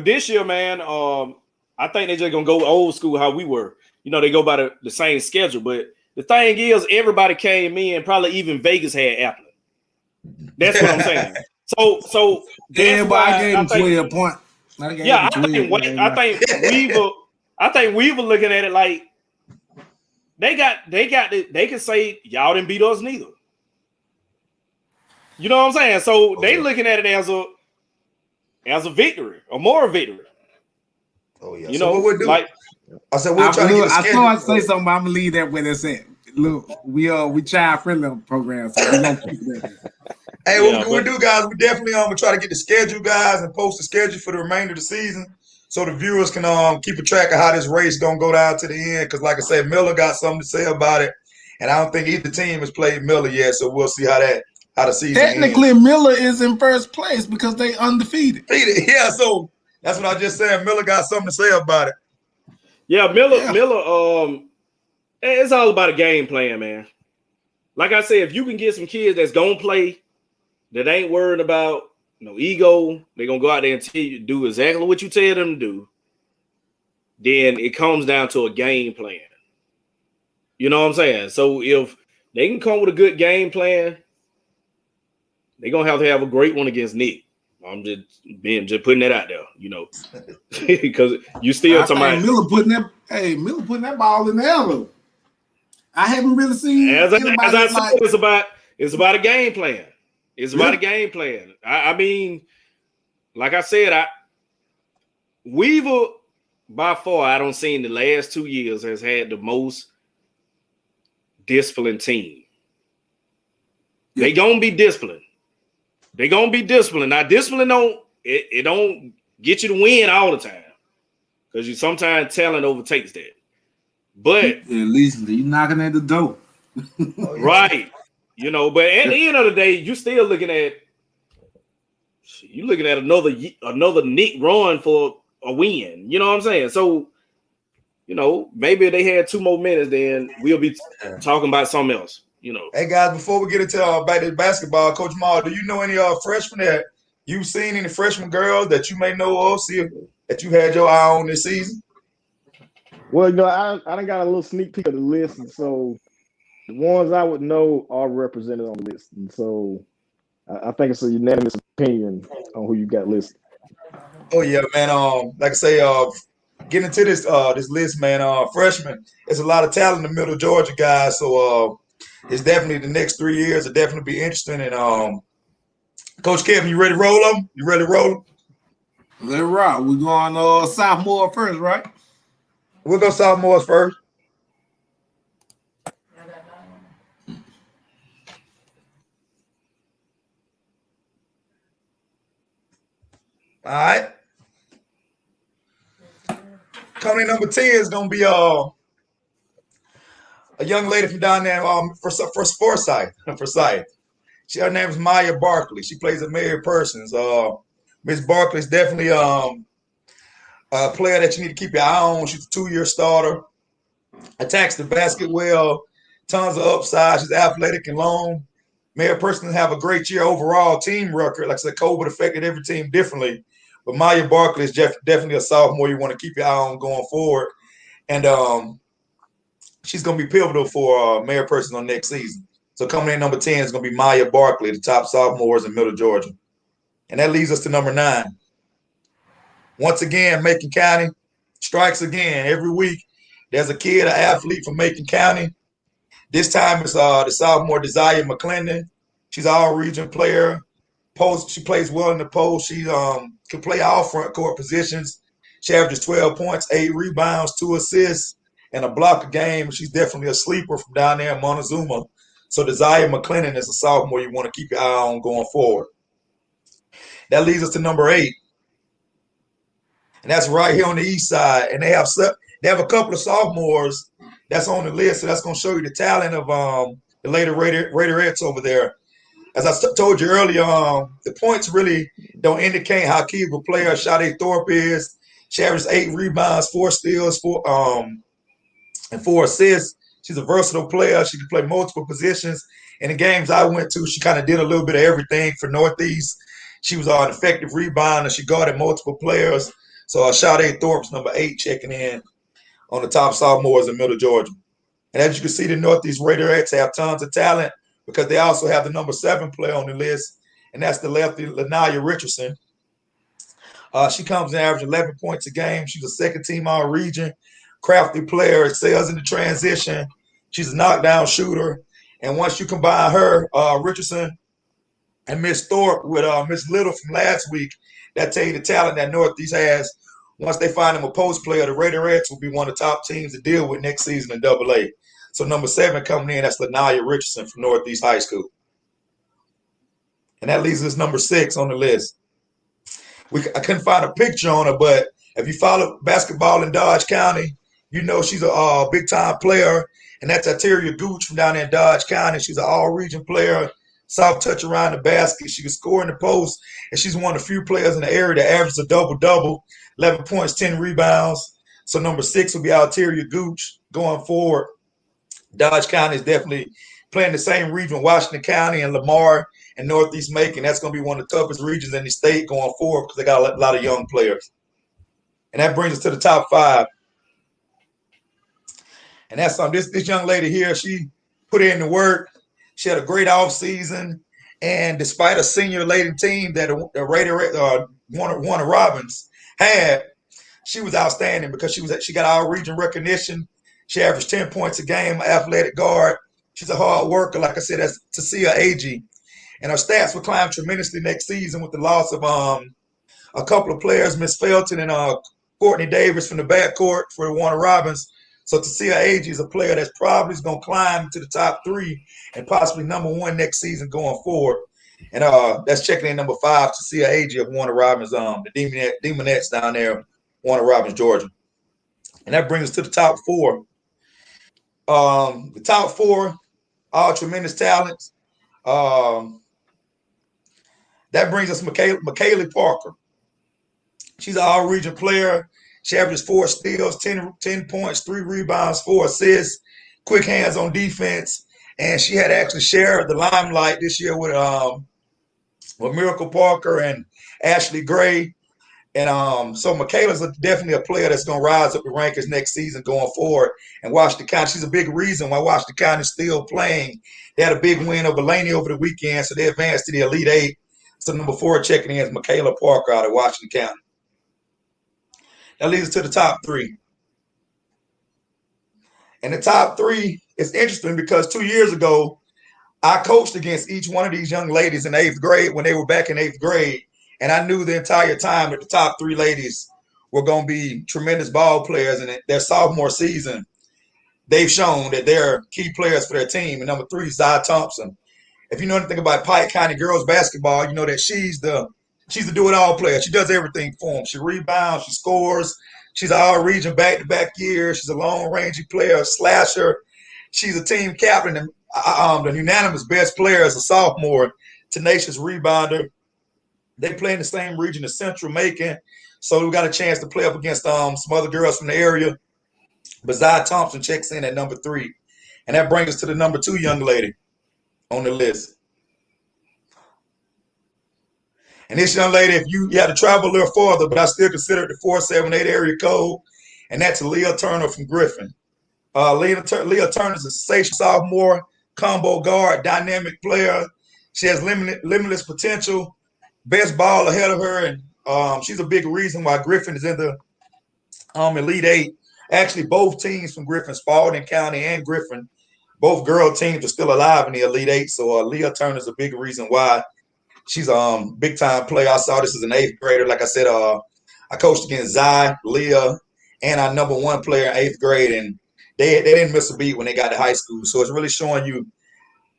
S1: this year, man, I think they're just gonna go old school how we were. They go by the same schedule, but the thing is, everybody came in. Probably even Vegas had Apple. That's what I'm saying. So that's why
S4: I gave him 12 points.
S1: I think Weaver looking at it like they can say y'all didn't beat us neither. You know what I'm saying? So they looking at it as a victory, a moral victory.
S2: Oh yeah. So what we'll do? Like I said,
S4: we'll try to get a schedule. I say something, but I'm gonna leave that where that's at. Look, we child friendly on the program, so we gonna keep that.
S2: Hey, what we do, guys, we definitely gonna try to get the schedule, guys, and post the schedule for the remainder of the season, so the viewers can keep a track of how this race gonna go down to the end. Because, like I said, Miller got something to say about it, and I don't think either team has played Miller yet. So we'll see how the season.
S4: Technically, ends. Miller is in first place because they undefeated.
S2: Yeah, so that's what I just said. Miller got something to say about it.
S1: Yeah, Miller. It's all about a game plan, man. Like I said, if you can get some kids that's gonna play, that ain't worried about no ego, they're gonna go out there and tell you do exactly what you tell them to do. Then it comes down to a game plan. You know what I'm saying? So if they can come with a good game plan, they're gonna have a great one against Nick. I'm just putting that out there, because you still talking about
S4: Miller putting that ball in the air. I haven't really seen
S1: as I said, it's about a game plan. It's about a game plan. I mean, like I said, Weaver by far, I don't see in the last 2 years has had the most disciplined team. Yeah. They gonna be disciplined. Now, discipline don't get you to win all the time, because sometimes talent overtakes that. But
S4: at least you knocking at the door.
S1: Right. But at the end of the day, you're still looking at another Nick run for a win. You know what I'm saying? So, maybe if they had 2 more minutes, then we'll be talking about something else.
S2: Hey guys, before we get into basketball, Coach Maul, do you know any freshmen that you've seen, any freshman girls that you may know of, see that you had your eye on this season?
S3: Well, I done got a little sneak peek of the list, and so the ones I would know are represented on the list, and so I think it's a unanimous opinion on who you got listed.
S2: Oh yeah, man. Like I say, getting into this list, man. Freshmen, there's a lot of talent in the Middle Georgia guys, so it's definitely the next 3 years will definitely be interesting. And Coach Kevin, you ready to roll them? You ready to roll them?
S4: Let's rock. We're going sophomore first, right?
S2: We'll go sophomores first. All right. Coming in number 10 is going to be a young lady from down there for Forsyth. Her name is Maya Barkley. She plays at Mary Persons. Miss Barkley is definitely a player that you need to keep your eye on. She's a 2-year starter. Attacks the basket well. Tons of upside. She's athletic and long. Mary Persons have a great year overall team record. Like I said, COVID affected every team differently. But Maya Barkley is definitely a sophomore you want to keep your eye on going forward. And she's going to be pivotal for mayor person on next season. So coming in number 10 is going to be Maya Barkley, the top sophomores in Middle Georgia. And that leads us to number 9. Once again, Macon County strikes again. Every week, there's a kid, an athlete from Macon County. This time it's the sophomore Desire McClendon. She's an all-region player. She plays well in the post. She can play all front court positions. She averages 12 points, 8 rebounds, 2 assists, and a block a game. She's definitely a sleeper from down there in Montezuma. So Desire McClendon is a sophomore you want to keep your eye on going forward. That leads us to number 8. And that's right here on the east side. And they have a couple of sophomores that's on the list. So that's going to show you the talent of the later Raiderettes over there. As I told you earlier, the points really don't indicate how key of a player Sade Thorpe is. She averages 8 rebounds, 4 steals, and 4 assists. She's a versatile player. She can play multiple positions. In the games I went to, she kind of did a little bit of everything for Northeast. She was an effective rebounder. She guarded multiple players. So Sade Thorpe's number 8 checking in on the top sophomores in Middle Georgia. And as you can see, the Northeast Raiderettes have tons of talent because they also have the number 7 player on the list, and that's the lefty Lanaya Richardson. She comes in average 11 points a game. She's a second-team all-region, crafty player, excels in the transition. She's a knockdown shooter. And once you combine her, Richardson, and Miss Thorpe with Miss Little from last week, that tell you the talent that Northeast has. Once they find them a post player, the Raiderettes will be one of the top teams to deal with next season in AA. So number 7 coming in, that's Lanaya Richardson from Northeast High School. And that leaves us number 6 on the list. I couldn't find a picture on her, but if you follow basketball in Dodge County, you know she's a big-time player, and that's Ateria Gooch from down there in Dodge County. She's an all-region player, soft touch around the basket. She can score in the post, and she's one of the few players in the area that averages a double-double, 11 points, 10 rebounds. So number 6 will be Ateria Gooch going forward. Dodge County is definitely playing the same region, Washington County and Lamar and Northeast Macon. That's going to be one of the toughest regions in the state going forward because they got a lot of young players. And that brings us to the top 5. And that's this young lady here. She put in the work. She had a great offseason. And despite a senior-laden team that Warner Robbins had, she was outstanding because she got all region recognition. She averaged 10 points a game, athletic guard. She's a hard worker, like I said, that's Tasia Agee. And her stats will climb tremendously next season with the loss of a couple of players, Miss Felton and Courtney Davis from the backcourt for Warner Robbins. So Tasia Agee is a player that's probably going to climb to the top 3 and possibly number 1 next season going forward. And that's checking in number 5, Tasia Agee of Warner Robbins, the Demonettes down there, Warner Robbins, Georgia. And that brings us to the top 4. The top 4, all tremendous talents. That brings us McKaylee Parker. She's an all-region player. She averages 4 steals, 10 points, 3 rebounds, 4 assists, quick hands on defense. And she had actually shared the limelight this year with Miracle Parker and Ashley Gray. And so Michaela's definitely a player that's going to rise up the rankings next season going forward. And Washington County, she's a big reason why Washington County is still playing. They had a big win over Laney over the weekend, so they advanced to the Elite 8. So number 4 checking in is Michaela Parker out of Washington County. That leads us to the top 3. And the top 3 is interesting because 2 years ago, I coached against each one of these young ladies in 8th grade when they were back in 8th grade. And I knew the entire time that the top 3 ladies were going to be tremendous ball players. And in their sophomore season, they've shown that they're key players for their team. And number 3 is Zai Thompson. If you know anything about Pike County girls basketball, you know that she's the do-it-all player. She does everything for them. She rebounds, she scores. She's an all-region back-to-back year. She's a long-ranging player, a slasher. She's a team captain and the unanimous best player as a sophomore, tenacious rebounder. They play in the same region as Central Macon, so we got a chance to play up against some other girls from the area. But Zai Thompson checks in at number 3. And that brings us to the number 2 young lady on the list. And this young lady, if you had to travel a little farther, but I still consider it the 478 area code. and that's Leah Turner from Griffin. Leah Turner is a sensational sophomore, combo guard, dynamic player. She has limitless potential, best ball ahead of her, and she's a big reason why Griffin is in the Elite Eight. Actually, both teams from Griffin, Spalding County and Griffin, both girl teams are still alive in the Elite Eight. So Leah Turner is a big reason why she's a big time player. I saw this as an 8th grader. Like I said, I coached against Zy, Leah, and our number 1 player in 8th grade, and they didn't miss a beat when they got to high school. So it's really showing you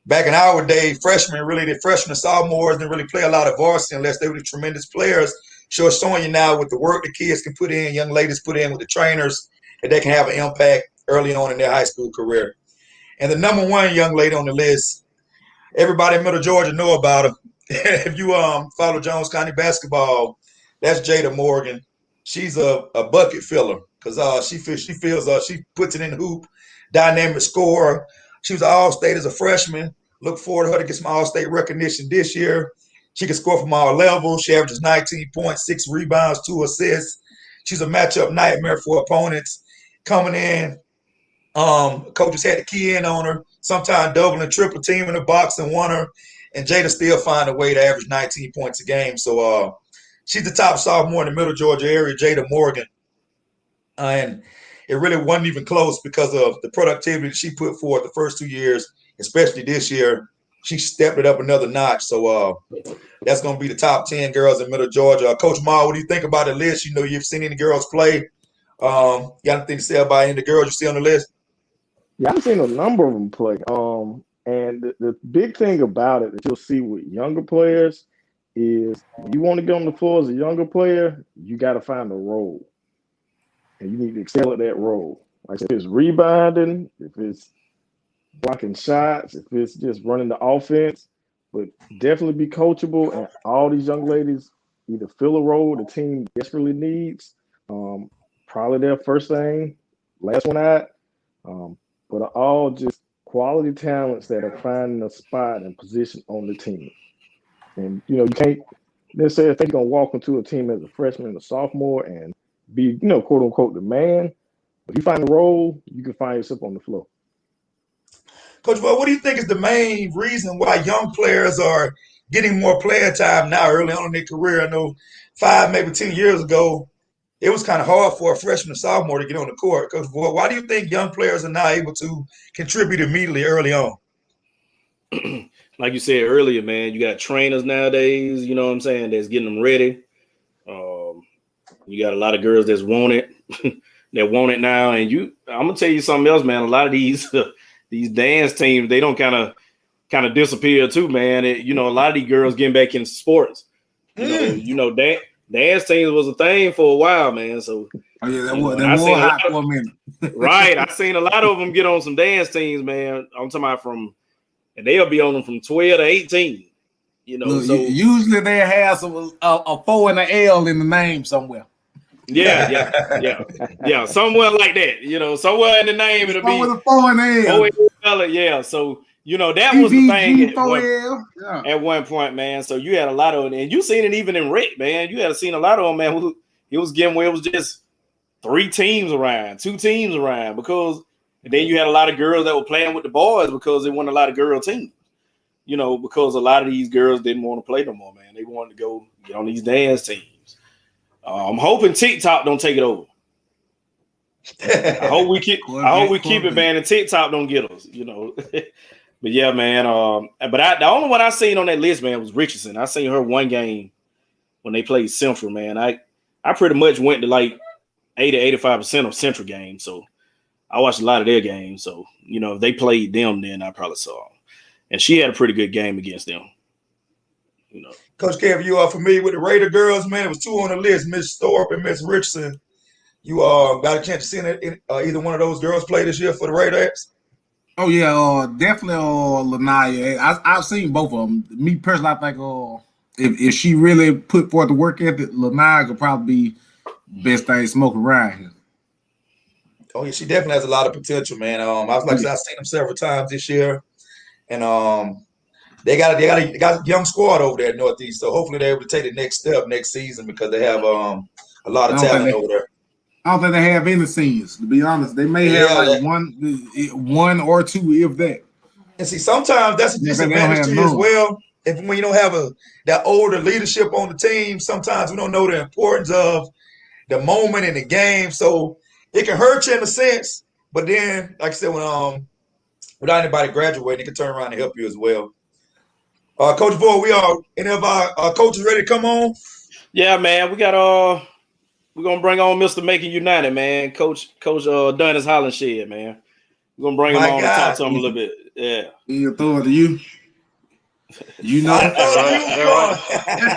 S2: back in our day, the freshmen and sophomores didn't really play a lot of varsity unless they were the tremendous players. So it's showing you now with the work the kids can put in, young ladies put in with the trainers, that they can have an impact early on in their high school career. And the number 1 young lady on the list, everybody in Middle Georgia know about her. If you follow Jones County basketball, that's Jada Morgan. She's a bucket filler because she puts it in the hoop, dynamic scorer. She was an All-State as a freshman. Look forward to her to get some All-State recognition this year. She can score from all levels. She averages 19 points, 6 rebounds, 2 assists. She's a matchup nightmare for opponents. Coming in, coaches had to key in on her, sometimes double and triple team in the box and won her. And Jada still find a way to average 19 points a game. So she's the top sophomore in the Middle Georgia area, Jada Morgan. And it really wasn't even close because of the productivity that she put forth the first 2 years, especially this year. She stepped it up another notch. So that's going to be the top 10 girls in Middle Georgia. Coach Ma, what do you think about the list? You know, you've seen any girls play. You got anything to say about any of the girls you see on the list?
S3: Yeah, I've seen a number of them play. And the big thing about it that you'll see with younger players is you want to get on the floor as a younger player, you got to find a role. And you need to excel at that role. Like if it's rebounding, if it's blocking shots, if it's just running the offense, but definitely be coachable. And all these young ladies either fill a role the team desperately needs, probably their first thing, last one out, but are all just quality talents that are finding a spot and position on the team. And, you know, you can't necessarily think you're going to walk into a team as a freshman and a sophomore and be, you know, quote unquote, the man. If you find a role, you can find yourself on the floor.
S2: Coach, well, what do you think is the main reason why young players are getting more player time now early on in their career? I know 5, maybe 10 years ago, it was kind of hard for a freshman or sophomore to get on the court. Coach, well, why do you think young players are now able to contribute immediately early on?
S1: Like you said earlier, man, you got trainers nowadays, you know what I'm saying, that's getting them ready. You got a lot of girls that's want it, that want it now. And I'm gonna tell you something else, man. A lot of these dance teams, they don't kind of disappear too, man. A lot of these girls getting back into sports. Dance teams was a thing for a while, man. So
S4: that was hot for a minute.
S1: Right. I seen a lot of them get on some dance teams, man. I'm talking about and they'll be on them from 12 to 18.
S4: Look, so usually they have a 4 and an L in the name somewhere.
S1: Yeah. Somewhere like that. Somewhere in the name it'll be
S4: with a 4 and an L.
S1: 4 L, yeah. So that was the thing at one point, man. So you had a lot of it, and you seen it even in rec, man. You had seen a lot of them, man. It was getting where it was just 3 teams around, 2 teams around, and then you had a lot of girls that were playing with the boys because they weren't a lot of girl teams. Because a lot of these girls didn't want to play no more, man. They wanted to go get on these dance teams. I'm hoping TikTok don't take it over. I hope we keep it, man, and TikTok don't get us, But yeah, man. The only one I seen on that list, man, was Richardson. I seen her one game when they played Central, man. I pretty much went to like 80-85% of Central games, so I watched a lot of their games. So if they played them, then I probably saw them. And she had a pretty good game against them.
S2: Coach Kev, you are familiar with the Raider girls, man. It was 2 on the list, Miss Thorpe and Miss Richardson. You got a chance to see either one of those girls play this year for the Raiders?
S4: Oh yeah, definitely Lanaya. I've seen both of them. Me personally, I think if she really put forth the work ethic, Lanaya could probably be best thing smoking around here.
S2: Oh yeah, she definitely has a lot of potential, man. I've seen them several times this year, and they got a young squad over there at Northeast. So hopefully they're able to take the next step next season because they have a lot of talent over there.
S4: I don't think they have any seniors. To be honest, they may have like one or two, if that.
S2: And see, sometimes that's a disadvantage to you as well. If when you don't have that older leadership on the team, sometimes we don't know the importance of the moment in the game. So it can hurt you in a sense. But then, like I said, when without anybody graduating, it can turn around and help you as well. Coach Boyd, any of our coaches ready to come on?
S1: Yeah, man. We got we're gonna bring on Mr. Macon United, man. Coach Dennis Hollenshed, man. We're gonna bring him on and talk to him a little bit. Yeah.
S4: He'll throw it to you. You know.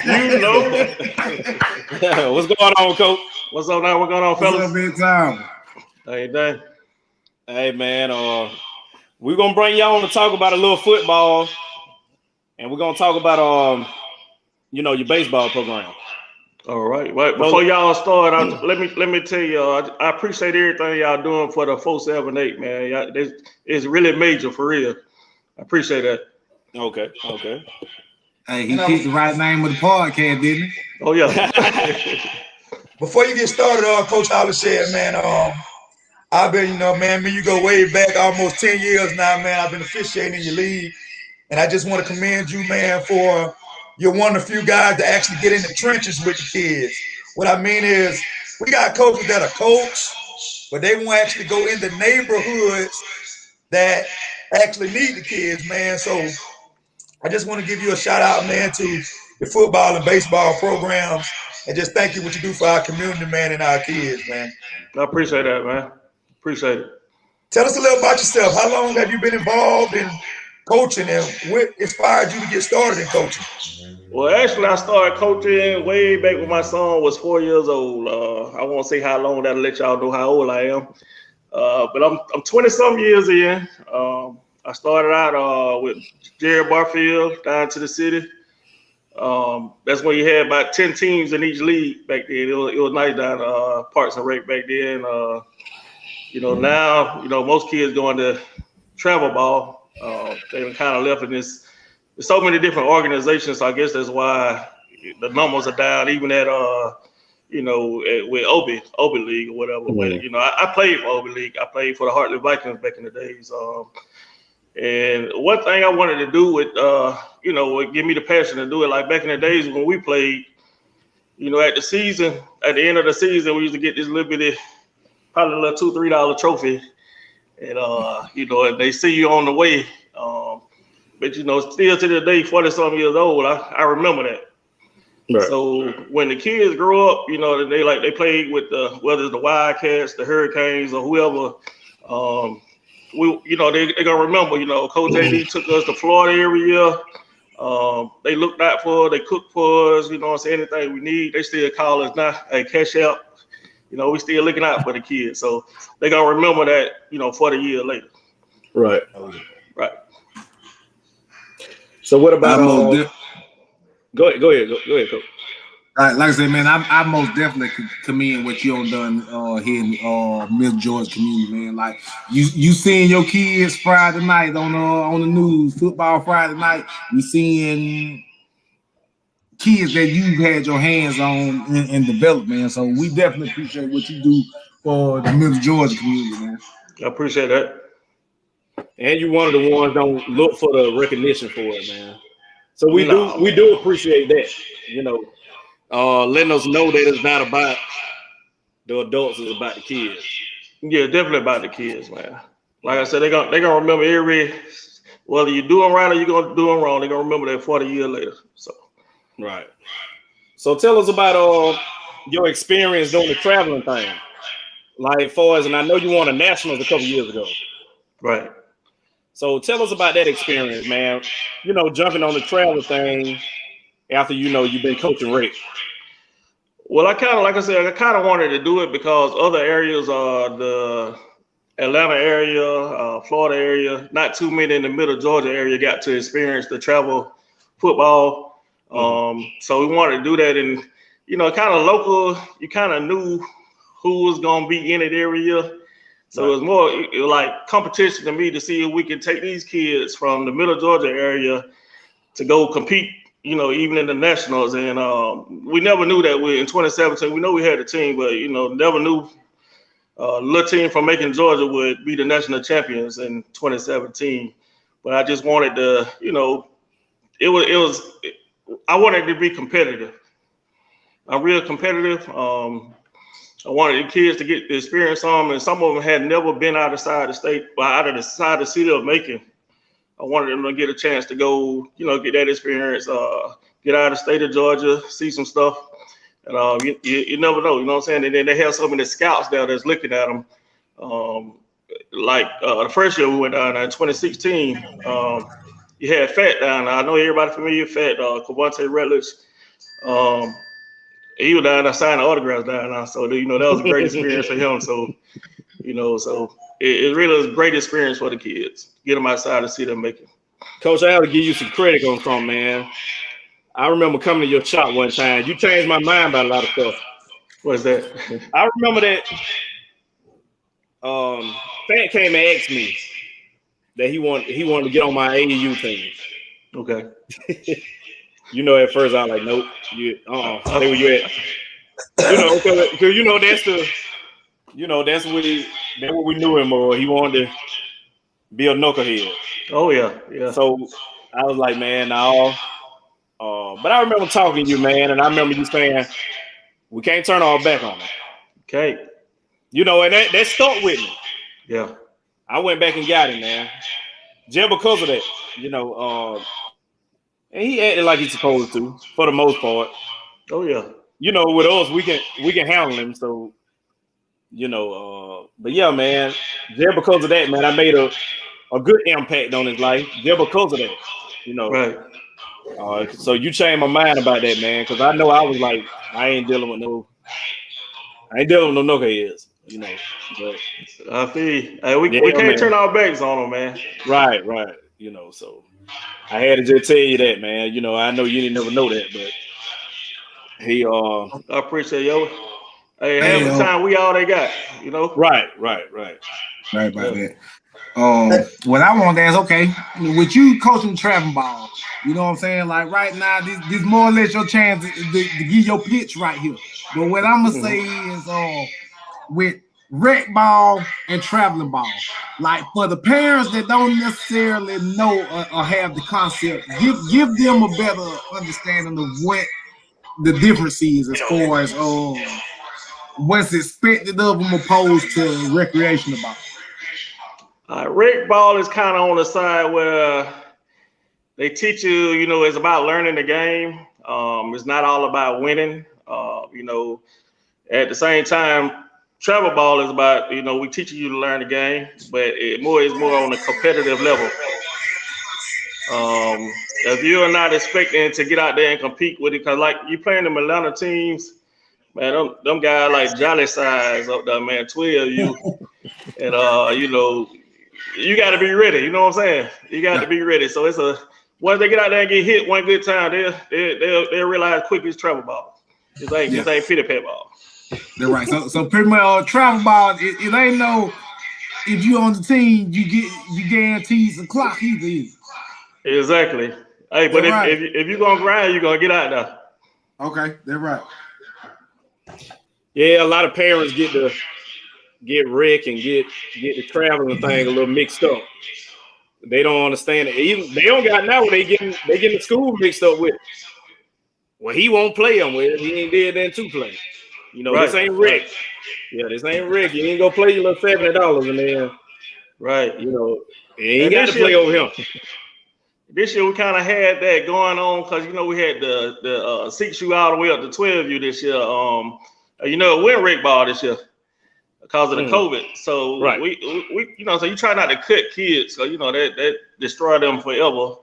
S1: You know. What's going on, Coach?
S5: What's up now? What's going on, fellas?
S4: What's up, big time?
S5: How you doing?
S1: Hey, man. We're gonna bring y'all on to talk about a little football, and we're gonna talk about your baseball program.
S5: All right. Well, before y'all start, let me tell you, I appreciate everything y'all doing for the 478, man. It's really major for real. I appreciate that.
S1: Okay.
S4: Hey, he picked the right name of the podcast, didn't he?
S5: Oh yeah.
S2: Before you get started, Coach Hollenshed, man, I've been, man, you go way back, almost 10 years now, man. I've been officiating in your league, and I just want to commend you, man, for you're one of the few guys that actually get in the trenches with the kids. What I mean is, we got coaches that are coach, but they won't actually go in the neighborhoods that actually need the kids, man. So I just want to give you a shout out, man, to the football and baseball programs, and just thank you what you do for our community, man, and our kids, man.
S5: I appreciate that, man. Appreciate it.
S2: Tell us a little about yourself. How long have you been involved in coaching, and what inspired you to get started in coaching?
S5: Well, actually, I started coaching way back when my son was 4 years old. I won't say how long, that'll let y'all know how old I am. But I'm 20-some years in. I started out with Jerry Barfield down to the city. That's when you had about 10 teams in each league back then. It was nice down Parks and Rec back then. Now, most kids going to travel ball. They've kind of left in this. There's so many different organizations. So I guess that's why the numbers are down, even at with Obie League or whatever. Mm-hmm. But I played for Obie League. I played for the Hartley Vikings back in the days. And one thing I wanted to do with would give me the passion to do it. Like back in the days when we played, at the end of the season, we used to get this little bitty, probably a little $2-3 trophy, and and they see you on the way. But still to the day, 40-some years old, I remember that. Right. So when the kids grow up, they played with whether it's the Wildcats, the Hurricanes, or whoever. They're gonna remember. Coach AD took us to Florida every year. They looked out for us, they cooked for us. Anything we need, they still call us now. Hey, cash out. We still looking out for the kids. So they gonna remember that. 40 years later.
S1: Right.
S5: Right.
S1: So what about Go ahead, Coach.
S4: Like I said, man, I most definitely commend what you done here in Middle Georgia community, man. Like you seeing your kids Friday night on the news, football Friday night. You seeing kids that you've had your hands on in development. So we definitely appreciate what you do for the Middle Georgia community, man.
S5: I appreciate that.
S1: And you're one of the ones don't look for the recognition for it, man. So we do appreciate that, letting us know that it's not about the adults, it's about the kids.
S5: Yeah, definitely about the kids, man. Like I said, they're gonna remember whether you're doing right or you're gonna do it wrong, they're gonna remember that 40 years later. So
S1: right. So tell us about your experience doing the traveling thing. Like far as, and I know you won a nationals a couple years ago.
S5: Right.
S1: So tell us about that experience, man. Jumping on the travel thing after you've been coaching Rick.
S5: Well, I kind of wanted to do it because other areas the Atlanta area, Florida area, not too many in the Middle Georgia area got to experience the travel football. So we wanted to do that, and kind of local. You kind of knew who was gonna be in that area. So it was like competition to me to see if we can take these kids from the Middle Georgia area to go compete, even in the nationals. And we never knew that in 2017, we know we had a team, but, never knew little team from Macon, Georgia would be the national champions in 2017. But I just wanted to, I wanted to be competitive. I'm real competitive. I wanted the kids to get the experience on, and some of them had never been outside the state, out of the side of the city of Macon. I wanted them to get a chance to go, get that experience, get out of the state of Georgia, see some stuff. And you never know, you know what I'm saying? And then they have so many scouts there that's looking at them. The first year we went down there in 2016, you had Fat down there. I know everybody familiar with Fat, Cavante Rutledge. He was down there signing autographs down there. So, that was a great experience for him. So, it really was a great experience for the kids. Get them outside and see them make it.
S1: Coach, I have to give you some credit on something, man. I remember coming to your shop one time. You changed my mind about a lot of stuff.
S5: What's that?
S1: I remember that Fat came and asked me that he wanted to get on my AAU team.
S5: Okay.
S1: At first I was like, nope. Stay where you at. Because that's what we knew him for. He wanted to be a knucklehead.
S5: Oh yeah.
S1: So I was like, man, no. But I remember talking to you, man, and I remember you saying we can't turn our back on him.
S5: Okay.
S1: And that stuck with me.
S5: Yeah.
S1: I went back and got him, man. Just because of that, and he acted like he's supposed to, for the most part.
S5: Oh yeah.
S1: With us, we can handle him. So, but yeah, man, just because of that, man, I made a good impact on his life. Just because of that,
S5: Right.
S1: So you changed my mind about that, man, because I know I was like, I ain't dealing with no knuckleheads, But
S5: I feel hey, we can't turn our backs on them, man.
S1: Right. So I had to just tell you that, man. I know you didn't never know that, but he
S5: I appreciate you. Hey, half the time we all they got,
S1: Right.
S4: Right about that. What I want to ask, okay, with you coaching traveling ball, you know what I'm saying? Like right now, this more or less your chance to give your pitch right here. But what I'm gonna say is, with rec ball and traveling ball, like for the parents that don't necessarily know or have the concept, give them a better understanding of what the difference is as far as what's expected of them opposed to recreational ball.
S5: Rec ball is kind of on the side where they teach you, it's about learning the game. It's not all about winning. At the same time, travel ball is about, we teaching you to learn the game, but it's more on a competitive level. If you're not expecting to get out there and compete with it, because like you playing them Atlanta teams, man, them guys like Jolly size up there, man, 12 you, and you got to be ready. You know what I'm saying? You got to be ready. So once they get out there and get hit one good time, they'll realize quick it's travel ball. This ain't pity pat ball.
S4: They're right. So pretty much travel ball, it ain't no if you on the team you guarantee some clock either.
S5: Exactly. Hey, but if you're gonna grind, you're gonna get out there.
S4: Okay, they're right.
S1: Yeah, a lot of parents get Rick and get the traveling thing a little mixed up. They don't understand it. Even they don't got now where they getting the school mixed up with it. Well, he won't play them with it. He ain't did that to play. This ain't Rick. Yeah, this ain't Rick. You ain't gonna play your little $70 and then
S5: right.
S1: You ain't got to play over him.
S5: This year we kind of had that going on because we had the 6U all the way up to 12U this year. It went rec ball this year because of the COVID. So
S1: right.
S5: we so you try not to cut kids, so that destroy them forever.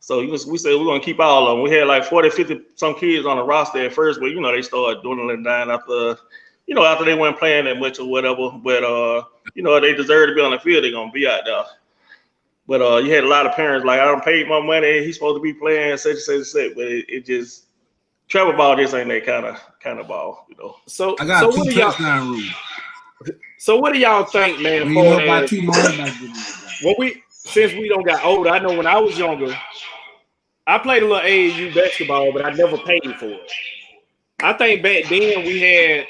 S5: So we said we're gonna keep all of them. We had like 40, 50 some kids on the roster at first, but they started dwindling down after they weren't playing that much or whatever. But they deserve to be on the field. They're gonna be out there. But you had a lot of parents like, I don't pay my money. He's supposed to be playing such and such. But it just travel ball just ain't that kind of ball,
S1: So
S4: I got two touchdown rules.
S1: So what do y'all think, man? Since we don't got older, I know when I was younger, I played a little AAU basketball, but I never paid for it. I think back then we had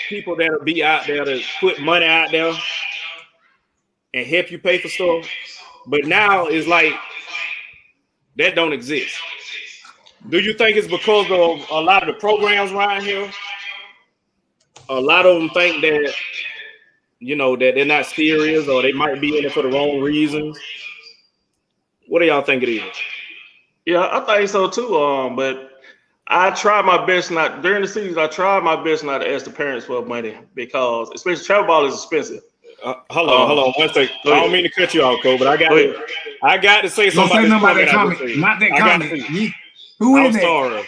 S1: people that'll be out there to put money out there and help you pay for stuff. But now it's like that don't exist. Do you think it's because of a lot of the programs around here? A lot of them think that, you know, that they're not serious or they might be in it for the wrong reasons. What do y'all think it is?
S5: Yeah, I think so too. But I try my best not during the season. I try my best not to ask the parents for money because, especially travel ball is expensive.
S1: Hold on, 1 second. I don't mean to cut you off, Cole, but I got to say
S4: Don't
S1: something
S4: say
S1: about
S4: nothing
S1: this
S4: about that comment. Not that comment. Who is that?
S1: Sorry.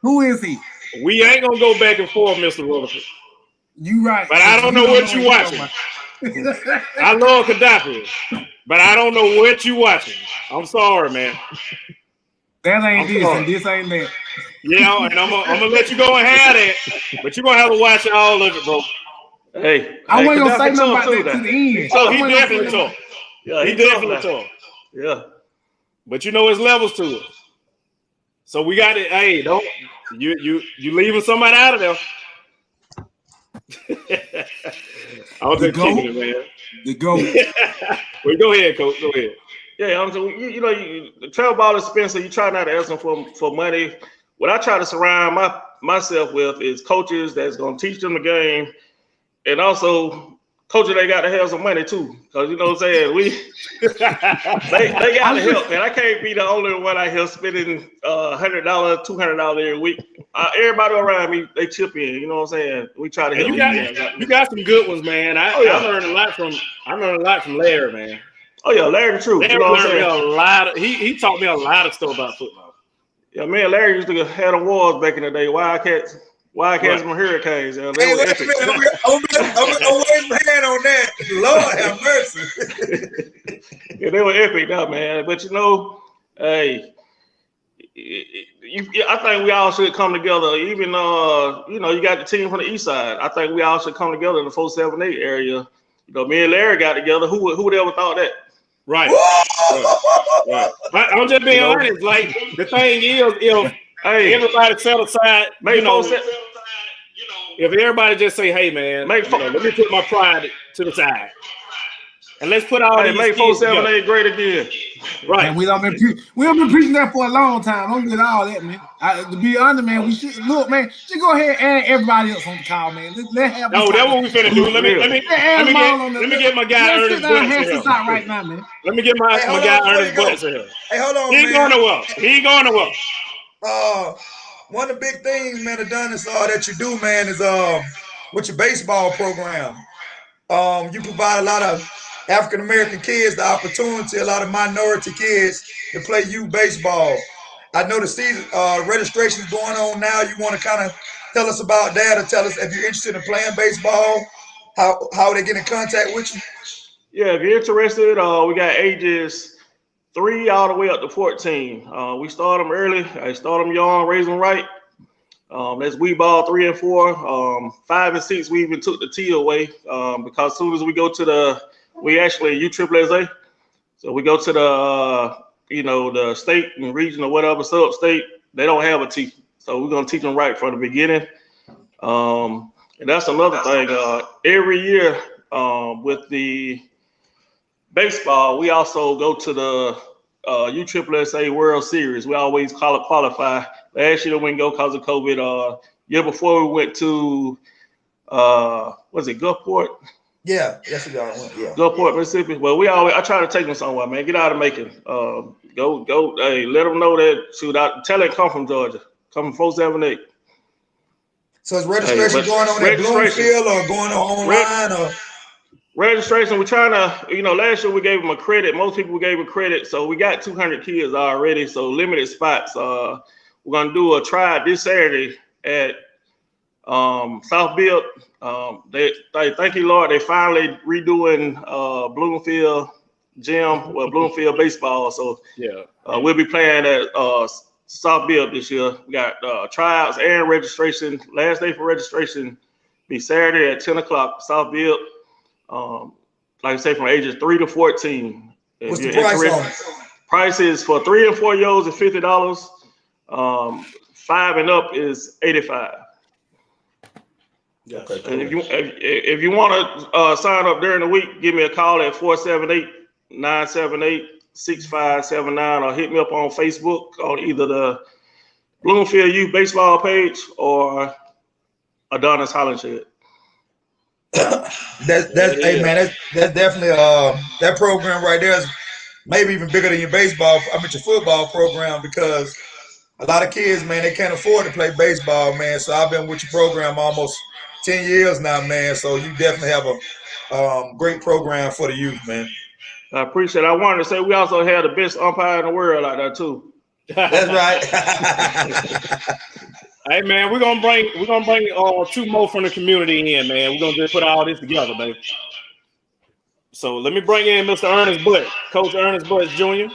S4: Who is he?
S1: We ain't gonna go back and forth, Mr. Rutherford.
S4: You right.
S1: But I don't know what you watching. I love Gaddafi, but I don't know what you watching. I'm sorry, man.
S4: That ain't this and this ain't that.
S1: Yeah, and I'm gonna let you go and have that, but you're gonna have to watch all of it, bro.
S5: Hey,
S4: I wasn't gonna say nothing about that to the end.
S1: So he definitely tough.
S5: Yeah,
S1: he definitely tough.
S5: Yeah,
S1: but you know, there's levels to it. So we got it. Hey, don't you leaving somebody out of there? I was just kicking it, man.
S4: The GOAT.
S1: Well, go ahead, Coach. Go ahead.
S5: Yeah, you know, the travel ball is expensive. You try not to ask them for money. What I try to surround myself with is coaches that's going to teach them the game, and also coaches they got to have some money too. Because you know what I'm saying, they got to help, man. I can't be the only one out here spending $100, $200 every week. Everybody around me, they chip in. You know what I'm saying? We try to help.
S1: You got some good ones, man. I learned a lot from Larry, man.
S5: Oh yeah, Larry the truth.
S1: Larry
S5: you know what I'm saying?
S1: a lot of, he taught me a lot of stuff about football.
S5: Yeah, man, Larry used to have the wars back in the day. Wildcats from Hurricanes. Hey,
S2: wait a minute. I'm gonna wave my hand on that. Lord have mercy.
S5: Yeah, they were epic, though, man. But you know, hey, I think we all should come together. Even you know, you got the team from the east side. I think we all should come together in the 478 area. You know, me and Larry got together. Who would ever thought that?
S1: Right. I'm just being honest. Like the thing is, if everybody set aside, if everybody just say, "Hey, man, let me put my pride to the side, and let's put all these
S5: make 478 great again."
S1: Right.
S4: And we don't been preaching that for a long time. Don't get all that, man. To be honest, man, we should look, man. Just go ahead and add everybody else on the call, man. Let's have.
S1: No, that's what we finna do. Let me get my guy Ernest Butts
S4: out right now, man.
S1: Let me get my guy Ernest Butts here.
S2: Hey, hold on,
S1: He ain't going to work.
S2: One of the big things, man, Adonis, that you do, man, is with your baseball program. You provide a lot of African American kids the opportunity, a lot of minority kids to play youth baseball. I know the season registration is going on now. You want to kind of tell us about that, or tell us if you're interested in playing baseball, how they get in contact with you? Yeah,
S5: if you're interested, we got ages 3 all the way up to 14. We start them early. I start them young, raise them right. That's we ball 3 and 4. 5 and 6, we even took the T away because as soon as we go to we actually USSSA, so we go to the state and region or whatever sub-state, they don't have a T. So we're gonna teach them right from the beginning. And that's another thing. Every year with the baseball, we also go to the USSSA World Series. We always qualify. Last year we didn't go because of COVID. Year before we went to was it Gulfport?
S2: Yeah, that's what y'all went. Yeah.
S5: Gulfport, Mississippi. Well, I try to take them somewhere, man. Get out of Macon. Go. Hey, let them know that. Tell it come from Georgia. Come from 478.
S2: So is registration going on at Bloomfield or going on online or?
S5: Registration, we're trying to, last year we gave them a credit. Most people gave a credit. So we got 200 kids already. So limited spots. We're going to do a try this Saturday at South Bill. Thank you, Lord. They finally redoing Bloomfield gym, Bloomfield baseball. So we'll be playing at South Bill this year. We got tryouts and registration. Last day for registration be Saturday at 10 o'clock, South Bill. Like I say, from ages 3 to 14.
S2: What's the price on it?
S5: Prices for 3 and 4 year olds is $50. 5 and up is $85.
S1: Yes.
S2: Okay, cool.
S5: And if you want to sign up during the week, give me a call at 478-978-6579 or hit me up on Facebook on either the Bloomfield Youth Baseball page or Adonis Hollenshed.
S2: Hey man, that's definitely that program right there is maybe even bigger than your your football program, because a lot of kids, man, they can't afford to play baseball, man. So I've been with your program almost 10 years now, man. So you definitely have a great program for the youth, man.
S5: I appreciate it. I wanted to say we also have the best umpire in the world out there too.
S2: That's right.
S1: Hey man, we're gonna bring two more from the community in, man. We're gonna just put all this together, baby. So let me bring in Mr. Ernest Butt, Coach Ernest Butt Jr.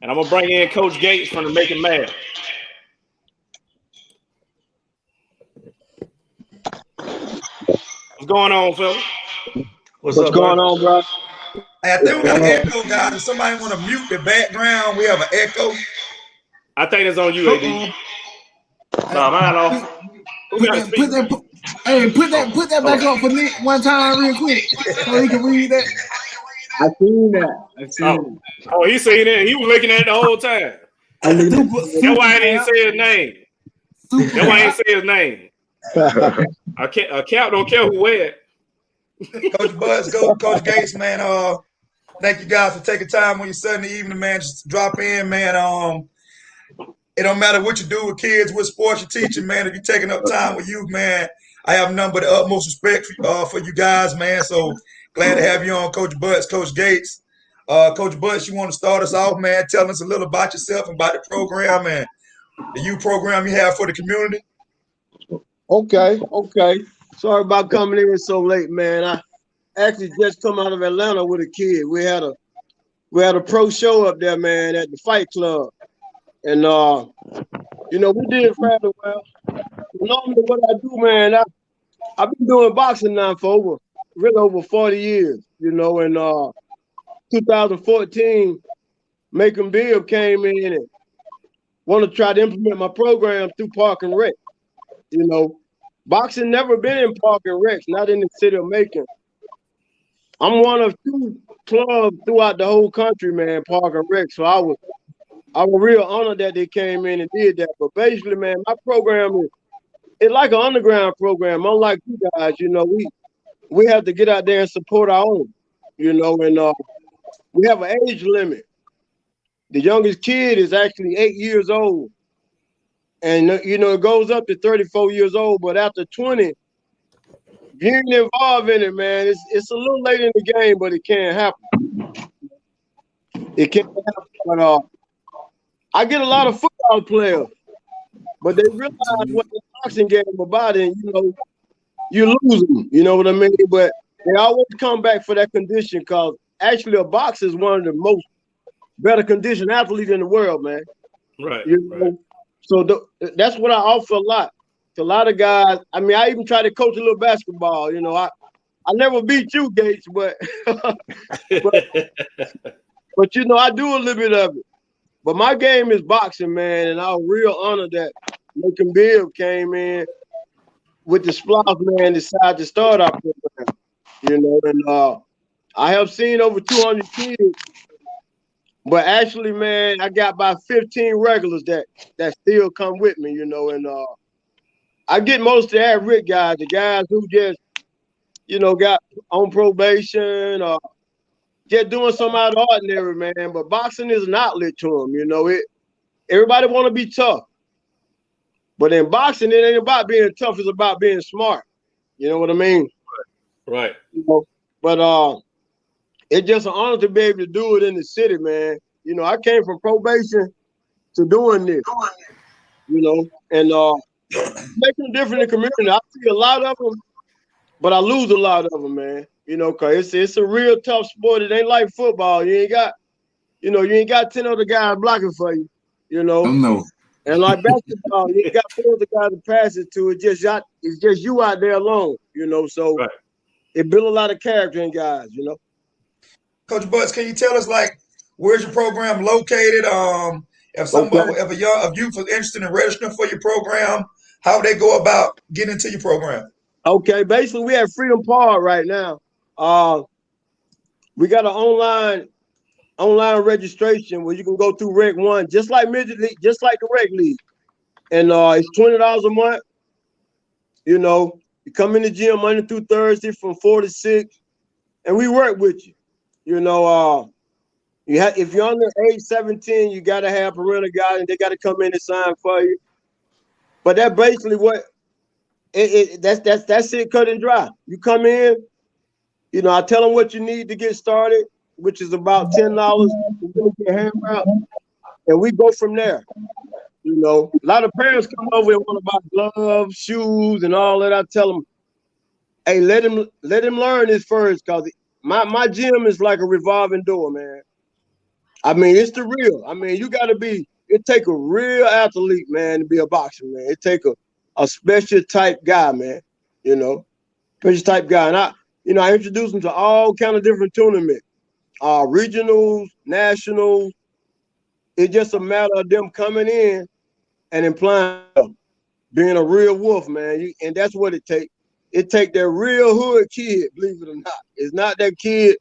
S1: And I'm gonna bring in Coach Gates from the Making Mad. What's going on, fellas?
S6: What's going on, bro?
S2: Hey, I think we got an echo, guys. If somebody want to mute the background, we have an echo.
S1: I think it's on you, AD.
S5: No, mine off.
S4: Put that back up for Nick one time real quick so he can read that.
S6: I seen that.
S1: Oh, he seen it. He was looking at it the whole time. That's why I didn't say his name. That's why I didn't say his name. A cap don't care who wear it.
S2: Coach Buzz, Coach Gates, man. Thank you guys for taking time on your Sunday evening, man. Just drop in, man. It don't matter what you do with kids, what sports you're teaching, man. If you're taking up time with youth, man, I have none but the utmost respect for you guys, man. So glad to have you on, Coach Butts, Coach Gates. Coach Butts, you want to start us off, man? Tell us a little about yourself and about the program and the youth program you have for the community.
S6: Okay. Sorry about coming in so late, man. I actually just come out of Atlanta with a kid. We had a pro show up there, man, at the Fight Club. And we did fairly well. Normally what I do, man, I've been doing boxing now for over 40 years, and 2014, Macon Bill came in and want to try to implement my program through Park and Rec. Boxing never been in Park and Rec, not in the city of Macon. I'm one of two clubs throughout the whole country, man, Park and Rec. So I was real honored that they came in and did that. But basically, man, my program it's like an underground program. Unlike you guys, we have to get out there and support our own, and we have an age limit. The youngest kid is actually 8 years old. And, it goes up to 34 years old. But after 20, getting involved in it, man, it's a little late in the game, but it can't happen. It can't happen. But I get a lot of football players, but they realize what the boxing game about, and you lose them. You know what I mean? But they always come back for that condition, because actually a boxer is one of the most better conditioned athletes in the world, man.
S1: Right.
S6: Right. So that's what I offer a lot to a lot of guys. I mean, I even try to coach a little basketball. I never beat you, Gates, but but I do a little bit of it. But my game is boxing, man, and I was real honored that Macon Bill came in with the Splosh, man, decided to start our program, and I have seen over 200 kids, but actually, man, I got about 15 regulars that still come with me, and I get most of the at-risk guys, the guys who just, got on probation or just doing something out of the ordinary, man. But boxing is an outlet to them, everybody want to be tough. But in boxing, it ain't about being tough, it's about being smart. You know what I mean?
S1: Right.
S6: But it's just an honor to be able to do it in the city, man. I came from probation to doing this, and making a difference in the community. I see a lot of them, but I lose a lot of them, man. Because it's a real tough sport. It ain't like football. You ain't got 10 other guys blocking for you,
S4: No.
S6: And like basketball, you ain't got 4 other guys to pass it to. It's just you out there alone, So
S1: right.
S6: It built a lot of character in guys,
S2: Coach Butts, can you tell us, where's your program located? If a youth is interested in registering for your program, how would they go about getting into your program?
S6: Okay, basically we have Freedom Park right now. We got an online registration where you can go through Rec 1, just like Midget League, just like the Rec League. And it's $20 a month. You know, you come in the gym Monday through Thursday from 4 to 6, and we work with you. You know, if you're under age 17, you gotta have parental guidance. They gotta come in and sign for you. But that's basically what that's it, cut and dry. You come in, you know, I tell them what you need to get started, which is about $10 to get hand out, and we go from there. You know, a lot of parents come over and want to buy gloves, shoes, and all that. I tell them, hey, let him learn this first, because my gym is like a revolving door, man. I mean, it's the real. I mean, it take a real athlete, man, to be a boxer, man. It take a special type guy, man. You know, special type guy. And I introduce them to all kind of different tournaments, regionals, nationals. It's just a matter of them coming in and implying being a real wolf, man. And that's what it takes. It take that real hood kid, believe it or not. It's not that kid,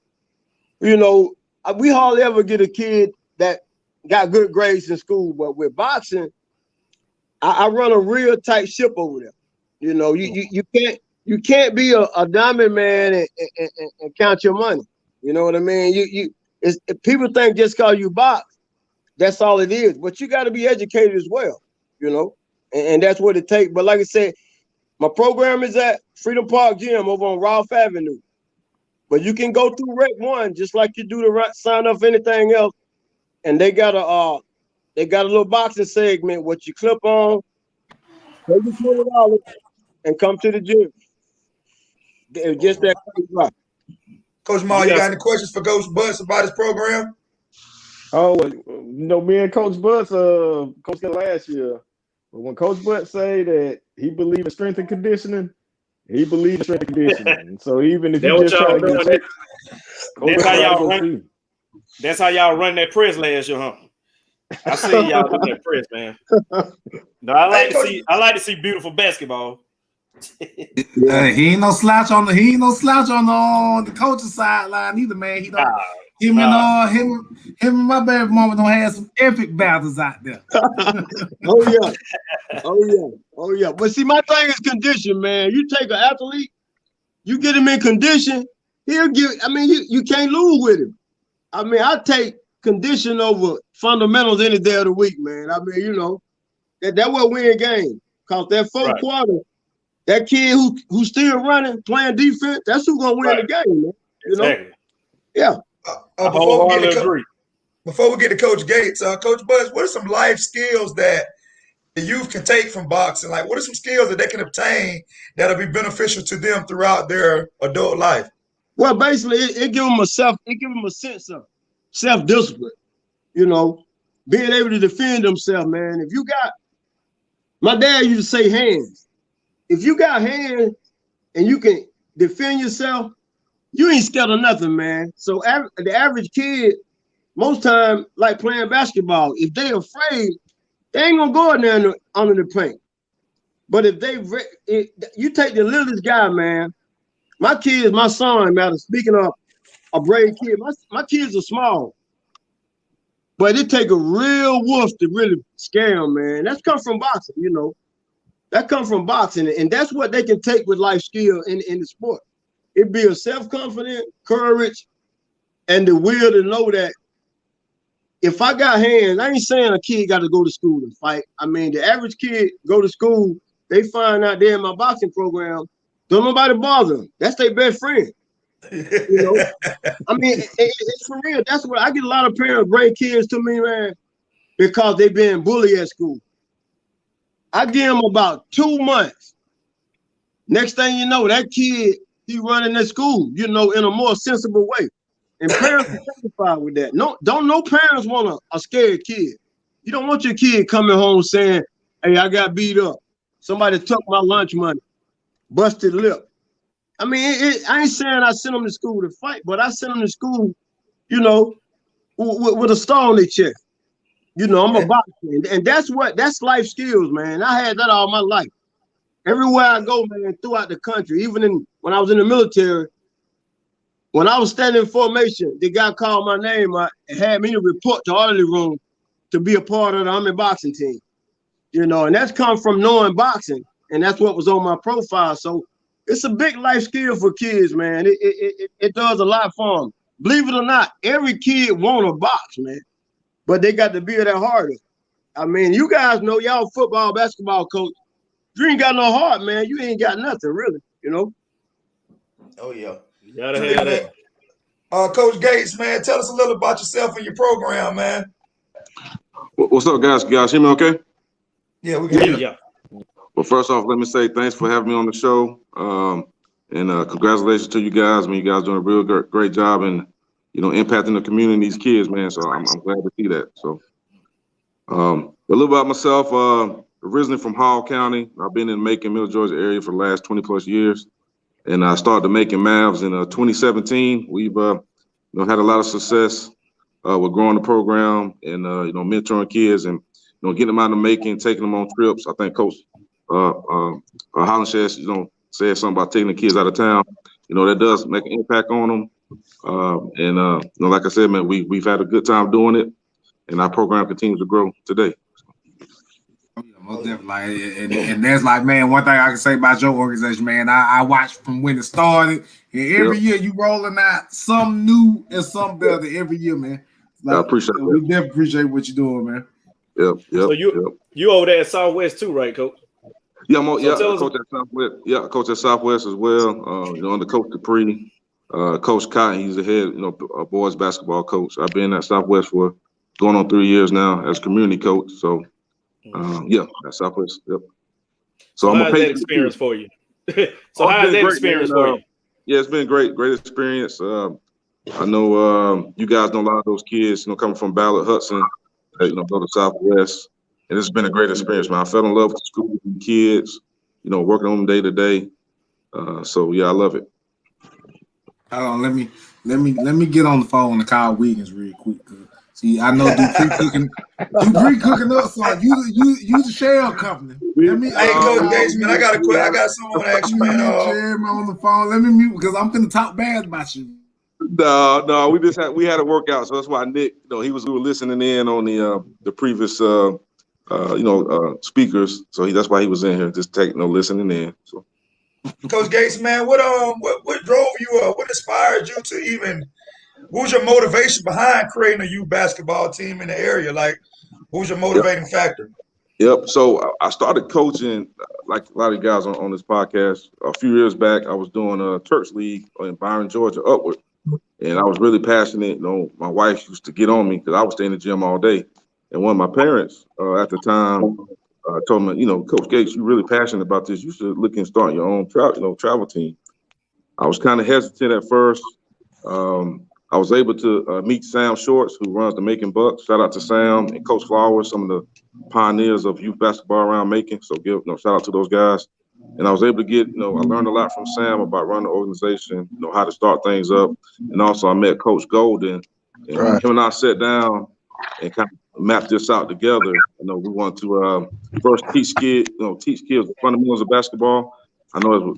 S6: you know, we hardly ever get a kid that got good grades in school, but with boxing, I run a real tight ship over there. You know, you can't be a diamond man and count your money. You know what I mean? People think just because you box, that's all it is. But you got to be educated as well, you know, and that's what it takes. But like I said, my program is at Freedom Park Gym over on Rolfe Avenue. But you can go through Rec 1 just like you do to sign up for anything else. And they got a little boxing segment what you clip on, pay the $20 and come to the gym. Just that.
S2: Coach Ma, you got any questions for Coach Butts about his program?
S3: Oh, you know, me and Coach Butts, Coach last year. But when Coach Butts say that he believes in strength and conditioning, he believes in strength and conditioning. So even if you just try to get checked,
S1: that's how y'all run that press last year, huh? I see y'all do that press, man. No, I like to see beautiful basketball.
S4: He ain't no slouch on the coaching sideline either, man. He don't. Him and my baby mama don't have some epic battles out there.
S6: Oh yeah. But see, my thing is condition, man. You take an athlete, you get him in condition, you can't lose with him. I mean, I take condition over fundamentals any day of the week, man. I mean, you know, that's what win game. Cause that fourth quarter, that kid who's still running, playing defense, that's who's gonna win the game, man. You know?
S1: Exactly.
S6: Yeah.
S2: Before we get to Coach Gates, Coach Buzz, what are some life skills that the youth can take from boxing? Like, what are some skills that they can obtain that'll be beneficial to them throughout their adult life?
S6: Well, basically, it gives them a sense of self-discipline. You know, being able to defend themselves, man. If you got, my dad used to say hands. If you got hands and you can defend yourself, you ain't scared of nothing, man. So the average kid, most time, like playing basketball, if they afraid, they ain't gonna go in there under the paint. But if you take the littlest guy, man. My kids, my son, man. Speaking of a brave kid, my kids are small, but it take a real wolf to really scare them, man. That's come from boxing, you know. That comes from boxing, and that's what they can take with life skill in the sport. It builds self-confidence, courage, and the will to know that if I got hands, I ain't saying a kid got to go to school and fight. I mean, the average kid go to school, they find out they're in my boxing program, don't nobody bother them. That's their best friend. You know? I mean, it's for real. That's what I get a lot of parents bring kids to me, man, because they've been bullied at school. I give them about 2 months. Next thing you know, that kid, he running at school, you know, in a more sensible way. And parents are satisfied with that. No parents want a scared kid. You don't want your kid coming home saying, hey, I got beat up. Somebody took my lunch money, busted lip. I mean, I ain't saying I sent them to school to fight, but I sent them to school, you know, with a star on their chest. You know, I'm a boxer. And that's life skills, man. I had that all my life. everywhere I go, man, throughout the country, even when I was in the military, when I was standing in formation, the guy called my name and had me to report to orderly room to be a part of the Army boxing team. And that's come from knowing boxing, and that's what was on my profile. So it's a big life skill for kids, man. It does a lot for them. Believe it or not, every kid want to box, man, but they got to be that harder. I mean, you guys know y'all football, basketball coach. You ain't got no heart, man. You ain't got nothing, really,
S2: Oh, yeah.
S1: You gotta have that.
S2: Coach Gates, man, tell us a little about yourself and your program, man.
S7: What's up, guys? You guys hear me okay?
S2: Yeah, we can.
S1: Yeah.
S7: Well, first off, let me say thanks for having me on the show. And congratulations to you guys. I mean, you guys doing a real great job and, impacting the community, these kids, man. So I'm glad to see that. So a little about myself, originally from Hall County. I've been in the Macon, Middle Georgia area for the last 20 plus years. And I started the Macon Mavs in 2017. We've, had a lot of success with growing the program and, mentoring kids and, getting them out of Macon, taking them on trips. I think Coach Hollenshed, said something about taking the kids out of town. That does make an impact on them. Like I said, man, we've had a good time doing it, and our program continues to grow today.
S4: Most definitely. And that's like, man, one thing I can say about your organization, man, I watched from when it started, and every year you rolling out something new and something better every year, man. Like,
S7: I appreciate that.
S4: We definitely appreciate what you're doing, man.
S7: Yep.
S1: So you over there at Southwest too, right, Coach?
S7: Yeah, coach at Southwest. Yeah, coach at Southwest as well. Under Coach Capri, Coach Cotton, he's the head, boys basketball coach. I've been at Southwest for going on 3 years now as community coach. So, at Southwest. Yep.
S1: So how's that experience for you? How's that experience for you?
S7: Yeah, it's been great experience. I know you guys know a lot of those kids, coming from Ballard, Hudson, go to Southwest. And it's been a great experience, man. I fell in love with the school and kids, working on them day to day. So yeah, I love it.
S4: Hold on, let me get on the phone to call Wiggins real quick. See, I know Dupree cooking up, so you the shell company.
S2: Hey, Coach Gates, man, I got someone to ask you, man.
S4: Chairman on the phone. Let me mute because I'm finna talk bad about you.
S7: No, we had a workout, so that's why Nick, we were listening in on the previous speakers, so that's why he was in here, just listening in. So,
S2: Coach Gates, man, what drove you? What inspired you to even? What was your motivation behind creating a youth basketball team in the area? Like, what was your motivating factor?
S7: Yep. So I started coaching, like a lot of guys on this podcast. A few years back, I was doing a church league in Byron, Georgia, Upward, and I was really passionate. My wife used to get on me because I was staying in the gym all day. And one of my parents at the time told me, Coach Gates, you're really passionate about this. You should look and start your own travel team. I was kind of hesitant at first. I was able to meet Sam Shorts, who runs the Macon Bucks. Shout out to Sam and Coach Flowers, some of the pioneers of youth basketball around Macon. So shout out to those guys. And I was able to get, I learned a lot from Sam about running the organization, how to start things up. And also I met Coach Golden, and him and I sat down and kind of map this out together. We want to first teach kids the fundamentals of basketball. I know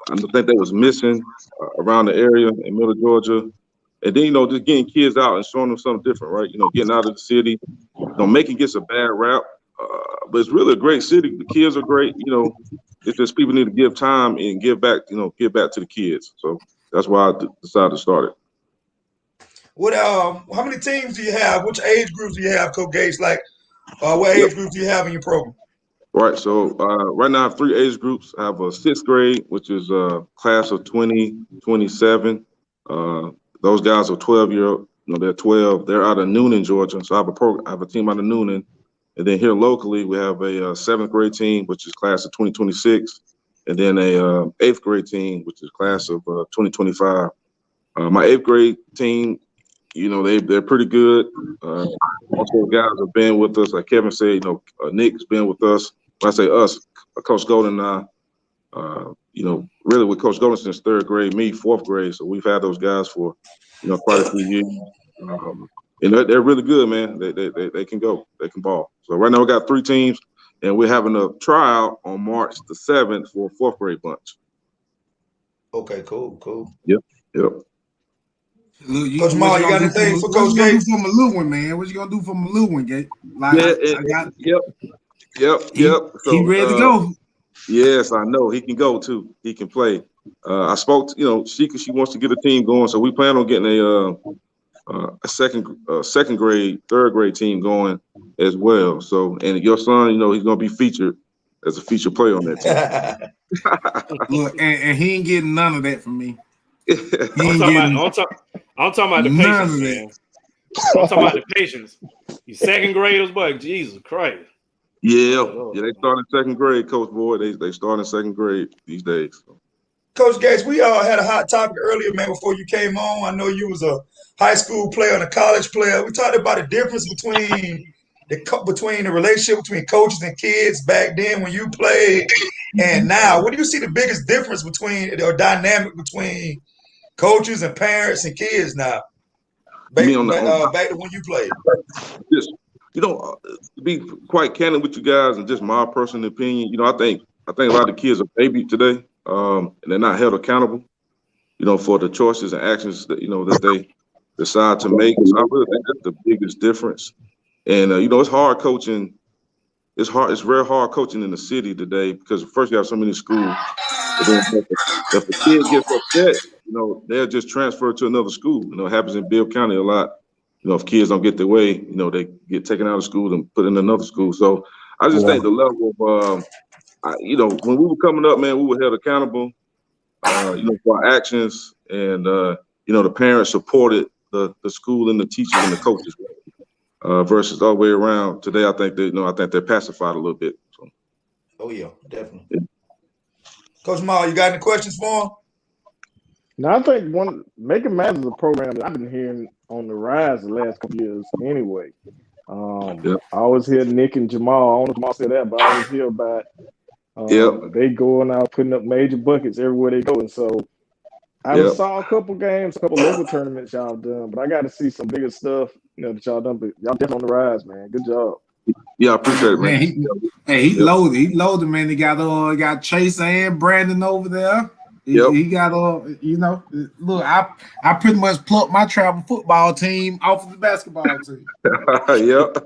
S7: I think that was missing around the area in Middle Georgia, and then just getting kids out and showing them something different, right? Getting out of the city. Macon gets a bad rap, but it's really a great city. The kids are great. It's just people need to give time and give back. Give back to the kids. So that's why I decided to start it.
S2: What? How many teams do you have? Which age groups do you have, Coach Gates? Like, what age groups do you have in your program?
S7: Right. So right now I have 3 age groups. I have a 6th grade, which is class of 2027. Those guys are 12-year-old. They're 12. They're out of Noonan, Georgia. So I have a team out of Noonan, and then here locally we have a 7th grade team, which is class of 2026, and then a 8th grade team, which is class of 2025. My 8th grade team, they're pretty good. Also, guys have been with us. Like Kevin said, Nick's been with us. When I say us, Coach Golden and I, really with Coach Golden since 3rd grade, me 4th grade. So we've had those guys for, quite a few years. And they're really good, man. They can go. They can ball. So right now we got 3 teams, and we're having a tryout on March the 7th for a 4th grade bunch.
S2: Okay, cool.
S7: Yep.
S4: Look,
S2: Coach Ma, you got anything for Coach Gates?
S4: What you gonna do for my little one, man? What you gonna do for my little one, Gate? Like,
S7: Yep.
S4: He ready to go.
S7: Yes, I know he can go too. He can play. I spoke to, she wants to get a team going, so we plan on getting a second grade, 3rd grade team going as well. So, and your son, he's gonna be featured as a feature player on that team.
S4: Look, and he ain't getting none of that from me.
S1: I'm talking about the patience, man. I'm talking about the patience. You 2nd graders, but Jesus Christ.
S7: Yeah, they start in 2nd grade, Coach Boyd. They start in 2nd grade these days.
S2: Coach Gates, we all had a hot topic earlier, man, before you came on. I know you was a high school player and a college player. We talked about the difference between the relationship between coaches and kids back then when you played and now. What do you see the biggest difference between, or dynamic between coaches and parents and kids now? Back to when you played.
S7: Just, to be quite candid with you guys and just my personal opinion, I think a lot of kids are baby today, and they're not held accountable, for the choices and actions that, that they decide to make. So I really think that's the biggest difference. And, it's hard coaching. It's very hard coaching in the city today because first you have so many schools. If a kid gets upset, they'll just transfer to another school. It happens in Bibb County a lot. If kids don't get their way, they get taken out of school and put in another school. So I just think the level of, when we were coming up, man, we were held accountable, for our actions, and the parents supported the school and the teachers and the coaches. Versus all the way around today, I think they're pacified a little bit. So.
S2: Oh yeah, definitely. Yeah. Coach Ma, you got any questions for him?
S3: No, I think Making Matters is a program that I've been hearing on the rise the last couple years anyway. I always hear Nick and Jamal. I don't know if Jamal said that, but I always hear about they going out putting up major buckets everywhere they go. And so I saw a couple games, a couple local tournaments y'all done, but I got to see some bigger stuff that y'all done. But y'all definitely on the rise, man. Good job.
S7: Yeah, I appreciate it, man.
S4: He loaded. He loaded, man. He got Chase and Brandon over there. He got look, I pretty much plucked my travel football team off of the basketball team.
S7: Yep.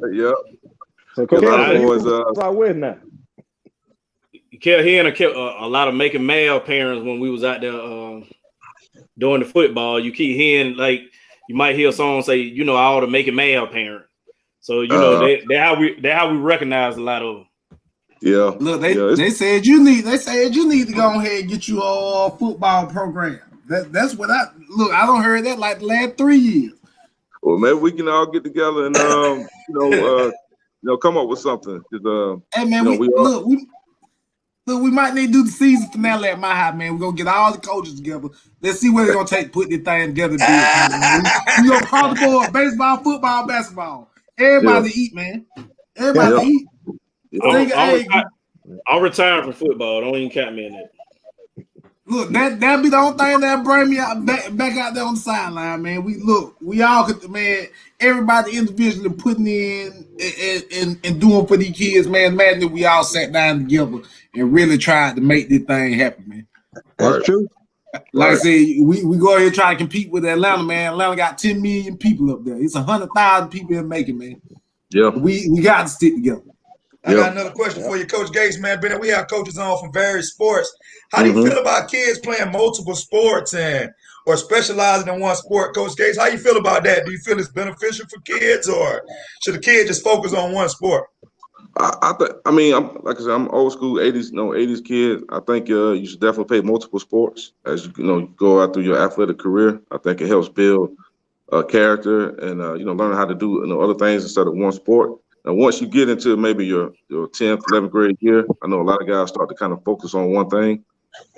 S3: So Coach I win now.
S1: You kept hearing a lot of Making Male parents when we was out there doing the football. You keep hearing, like, you might hear someone say, I ought to make a male parent. So they how we recognize a lot of them.
S7: Yeah.
S4: Look, they said you need to go ahead and get you a football program. That's what I don't heard that like the last 3 years.
S7: Well, maybe we can all get together and come up with something.
S4: Hey man, we might need to do the season finale at my house, man. We're gonna get all the coaches together. Let's see what it's gonna take to put this thing together. We gonna call the board baseball, football, basketball. Everybody eat, man. Everybody eat.
S1: I'm retiring from football. Don't even count me in it.
S4: Look, that be the only thing that bring me out back out there on the sideline, man. We all could, man. Everybody individually putting in and doing for these kids, man. Imagine if we all sat down together and really tried to make this thing happen, man.
S6: That's true.
S4: Like I said, we go ahead and try to compete with Atlanta, man. Atlanta got 10 million people up there. It's 100,000 people in making, man.
S7: Yeah,
S4: we got to stick together.
S2: I got another question for you, Coach Gates, man. We have coaches on from various sports. How do you feel about kids playing multiple sports or specializing in one sport? Coach Gates, how you feel about that? Do you feel it's beneficial for kids, or should a kid just focus on one sport?
S7: I'm old school 80s kid. I think you should definitely play multiple sports as you go out through your athletic career. I think it helps build character and learn how to do other things instead of one sport. Now, once you get into maybe your 10th, 11th grade year, I know a lot of guys start to kind of focus on one thing.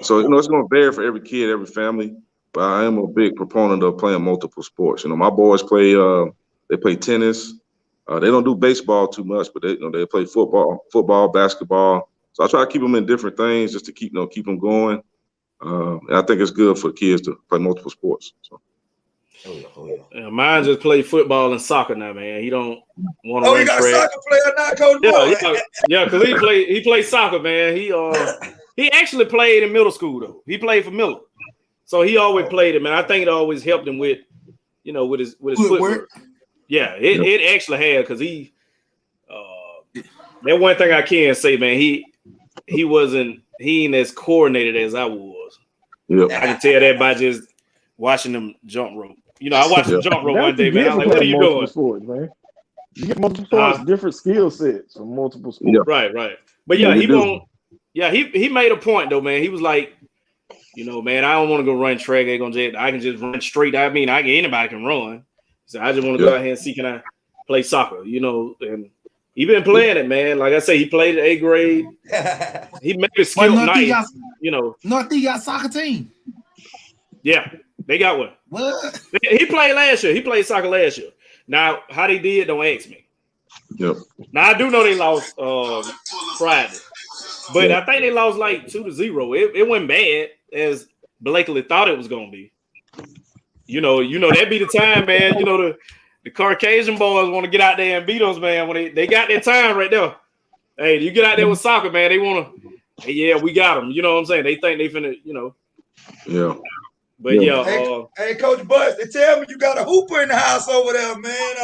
S7: So, it's going to vary for every kid, every family, but I am a big proponent of playing multiple sports. My boys they play tennis. They don't do baseball too much, but they play football, basketball. So I try to keep them in different things just to keep them going. And I think it's good for kids to play multiple sports. So.
S1: Mine just play football and soccer now, man. He don't want to run
S2: you got
S1: track.
S2: a soccer player now, Coach Boy.
S1: Yeah, because he played soccer, man. He actually played in middle school though. He played for Miller, so he always played it, man. I think it always helped him with his footwork. Yeah, it actually had because he. That one thing I can say, man, he ain't as coordinated as I was.
S7: Yep.
S1: I can tell that by just watching them jump rope. I watched him jump rope one day, man. I'm like, what are you doing?
S3: Sports, man. You get multiple sports, different skill sets from multiple sports.
S1: Right. But yeah, he made a point though, man. He was like, man, I don't want to go run track. I can just run straight. I mean, anybody can run. So I just want to go out here and see, can I play soccer? And he been playing it, man. Like I say, he played in 8th grade. He made it skill nice.
S4: Northeast got soccer team.
S1: Yeah, they got one.
S4: What?
S1: He played last year. He played soccer last year. Now, how they did, don't ask me.
S7: Yep.
S1: Now, I do know they lost Friday. But I think they lost like 2-0. It wasn't bad as Blakely thought it was going to be. That'd be the time, man. The Caucasian boys want to get out there and beat us, man. When they got their time right there. Hey, you get out there with soccer, man. They want to, hey, yeah, we got them. You know what I'm saying? They think they finna,
S7: Yeah.
S1: But
S2: hey, Coach Butts, they tell me you got a hooper in the house over there, man.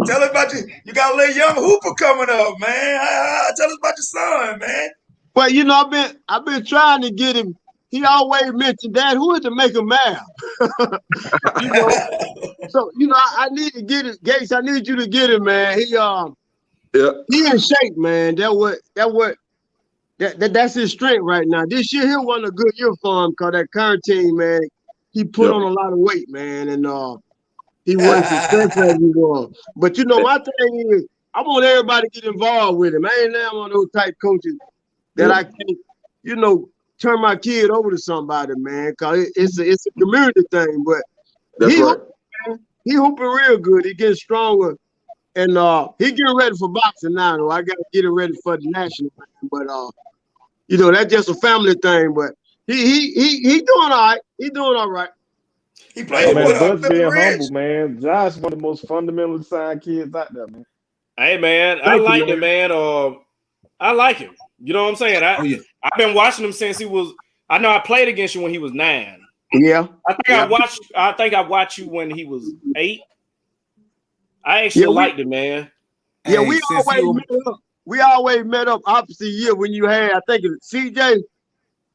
S2: Tell us about you got a little young hooper coming up, man. Tell us about your son, man.
S6: Well, I've been trying to get him. He always mentioned that. Who is to make him mad? So I need to get it, Gates. I need you to get him, man. He in shape, man. That's his strength right now. This year he won a good year for him because that current team, man, he put on a lot of weight, man, and he wasn't successful as he was. But my thing is, I want everybody to get involved with him. I ain't now one of those type coaches that I can't, turn my kid over to somebody, man, because it's a community thing. But he hooping real good. He getting stronger, and he getting ready for boxing now. Though I got to get him ready for the national, man. But that's just a family thing. But he doing all right. He doing all right.
S2: He played
S3: Butts being humble, man. Josh, one of the most fundamentally signed kids out there, man.
S1: Hey, man, I like him, man. I like him. You know what I'm saying? I've been watching him since he was. I know I played against you when he was 9.
S6: Yeah,
S1: I think I watched you when he was 8. I actually liked him, man.
S6: Yeah, we always met up opposite year when you had, I think it's CJ.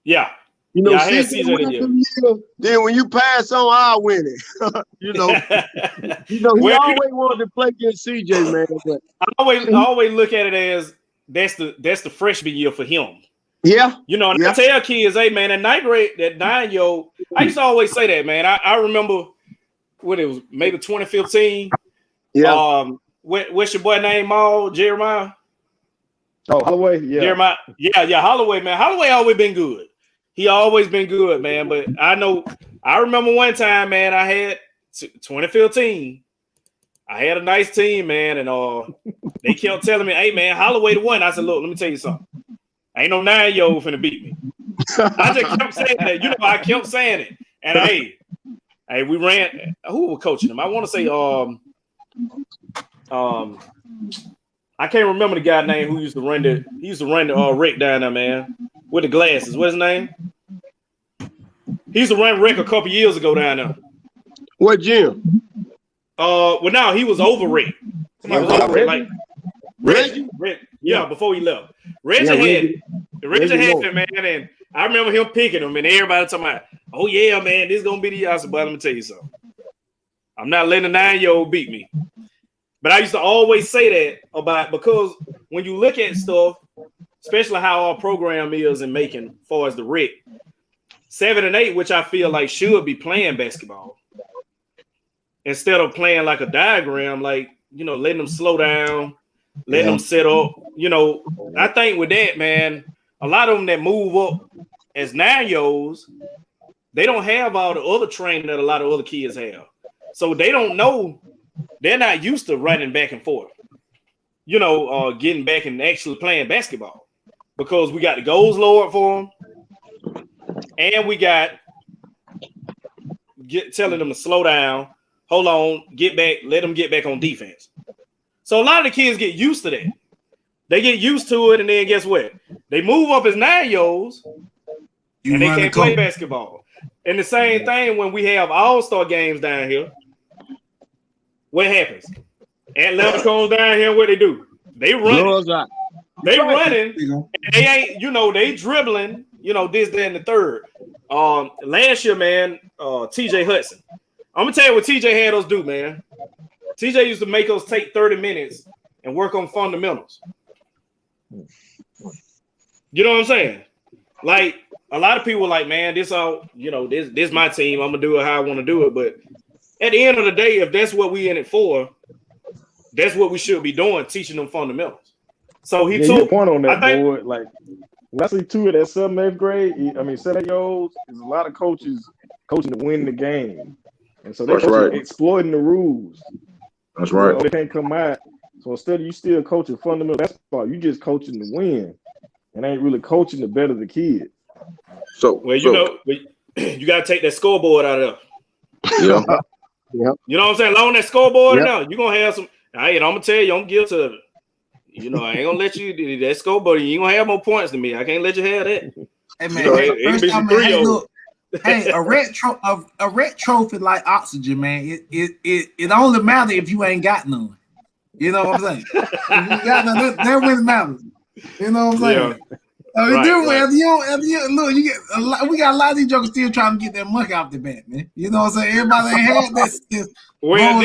S1: Yeah.
S6: I had CJ year. Then when you pass on, I'll win it. He always wanted to play against CJ, man. But
S1: I always look at it as that's the freshman year for him.
S6: Yeah.
S1: I tell kids, hey man, that 9-year-old, I used to always say that, man. I remember what it was, maybe 2015.
S6: Yeah.
S1: What's your boy name, Jeremiah?
S3: Oh, Holloway, yeah.
S1: Jeremiah. Yeah, Holloway, man. Holloway always been good. He always been good, man. But I remember one time, man, I had 2015. I had a nice team, man, and they kept telling me, hey man, Holloway the one. I said, look, let me tell you something. Ain't no 9-year-old finna beat me. I just kept saying that. I kept saying it. And hey, we ran. Who was coaching him? I want to say I can't remember the guy's name who used to run the Rick down there, man, with the glasses. What's his name? He used to run Rick a couple years ago down there.
S6: What gym?
S1: Well, no, he was over Rick. He was over Rick, like
S6: Reggie?
S1: Yeah, before he left. Reggie had him, man, and I remember him picking him, and everybody talking about, oh yeah, man, this is gonna be the year. But let me tell you something. I'm not letting a 9-year-old beat me. But I used to always say that because when you look at stuff, especially how our program is in Macon, as far as the Rick, 7 and 8, which I feel like should be playing basketball instead of playing like a diagram, like letting them slow down. Letting them set up, I think with that, man, a lot of them that move up as 9-year-olds, they don't have all the other training that a lot of other kids have. So they don't know, they're not used to running back and forth, getting back and actually playing basketball because we got the goals lowered for them and we got telling them to slow down, hold on, get back, let them get back on defense. So a lot of the kids get used to that. They get used to it, and then guess what? They move up as 9-year-olds, and they can't play basketball. And the same thing when we have all-star games down here. What happens? Atlanta comes down here, what they do? They run. They running. And they ain't, they dribbling, this, that, and the third. Last year, man, TJ Hudson. I'm gonna tell you what TJ had us do, man. TJ used to make us take 30 minutes and work on fundamentals. You know what I'm saying? Like a lot of people are like, man, this all, this my team. I'm gonna do it how I want to do it. But at the end of the day, if that's what we in it for, that's what we should be doing, teaching them fundamentals. So he took
S3: point on that, boy. Like when I see two of that 7th, 8th grade, 7-8-year-olds, there's a lot of coaches coaching to win the game. And so they're exploiting the rules.
S7: That's right.
S3: They can't come out. So instead of you still coaching fundamental basketball, you just coaching to win. And ain't really coaching to better the kid.
S7: So
S1: you gotta take that scoreboard out of there.
S7: Yeah.
S6: Yep.
S1: You know what I'm saying? Along that scoreboard now, you're gonna have some. I'm gonna tell you, I'm guilty of it. I ain't gonna let you do that scoreboard. You ain't gonna have more points than me. I can't let you have that.
S4: Hey man, look. Hey, a red trophy like oxygen, man. It only matters if you ain't got none. You know what I'm saying? If you got none, that really matters. You know what I'm saying? Look, you get a lot. We got a lot of these jokers still trying to get that muck off the bat, man. You know what I'm saying? Everybody ain't had that.
S1: Well,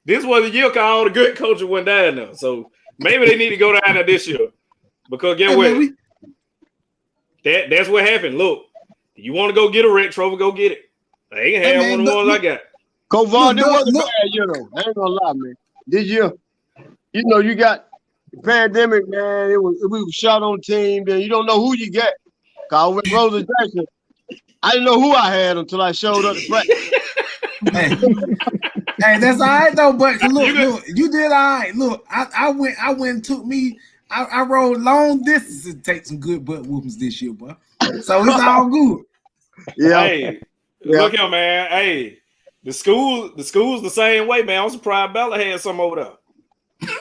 S1: this was the year because all the good coaches went down now. So maybe they need to go down there this year. Because get what? That's what happened. Look, you want to go get a red trophy, go get it. I ain't have one of the ones I got.
S6: Coach Vaughn, this wasn't bad, I ain't gonna lie, man. This year, you got the pandemic, man. We were shot on team. Then you don't know who you get. Cause with Rosa Jackson, I didn't know who I had until I showed up to practice.
S4: Hey, that's all right though. But look, you did all right. Look, I went and took me. I rode long distances to take some good butt whoopings this year, bro. So it's all good.
S6: Yeah.
S1: Hey, look here, man. Hey, the school's the same way, man. I'm surprised Bella had some over there.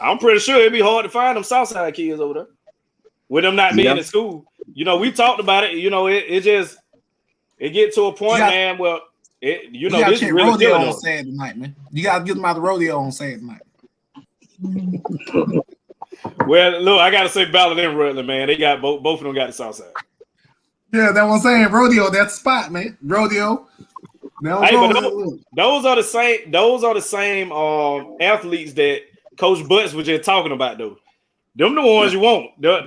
S1: I'm pretty sure it'd be hard to find them Southside kids over there with them not being in school. We talked about it. It get to a point, man. Well, this is really
S4: rodeo on Saturday night, man. You gotta get them out the rodeo on Saturday night.
S1: Well, look, I gotta say Ballard and Rutland, man. They got both of them got the South Side.
S4: Yeah, that's what I'm saying. Rodeo, that's the spot, man. Rodeo.
S1: Those are the same athletes that Coach Butts was just talking about, though. Them the ones you want. The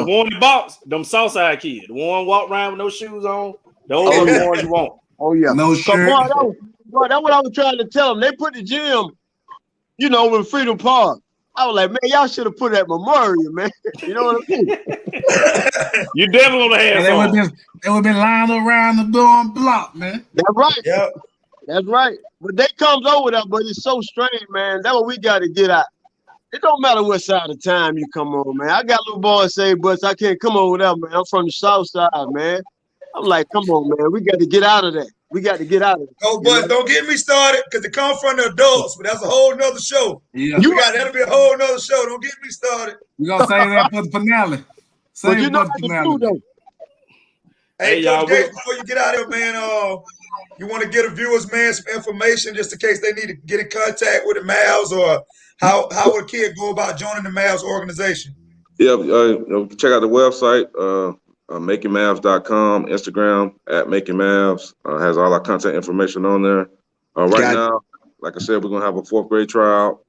S1: one that box, them Southside kids. The one walk around with no shoes on. Those are the ones you want.
S6: Oh yeah,
S4: no shirt.
S6: Boy, that's what I was trying to tell them. They put the gym, with Freedom Park. I was like, man, y'all should have put that Memorial, man. You know what I mean?
S1: You definitely want to have some.
S4: They would have been lying around the dorm block, man.
S6: That's right.
S2: Yeah.
S6: That's right. But they comes over there, but it's so strange, man. That's what we got to get out. It don't matter what side of time you come on, man. I got little boys say, but I can't come over there, man. I'm from the South Side, man. I'm like, come on, man. We got to get out of that.
S2: Oh, but don't get me started because it comes from the adults, but that's a whole nother show.
S4: Yeah.
S2: That'll be a whole nother show. Don't get me started.
S4: We're going to say that for the finale.
S6: But you know the finale. Though.
S2: Hey, Coach Gates, before you get out of here, man, you want to get a viewers, man, some information just in case they need to get in contact with the Mavs, or how would a kid go about joining the Mavs organization?
S7: Yeah, check out the website. MakingMavs.com, Instagram @MakingMavs has all our contact information on there. Right now, like I said, we're gonna have a 4th grade tryout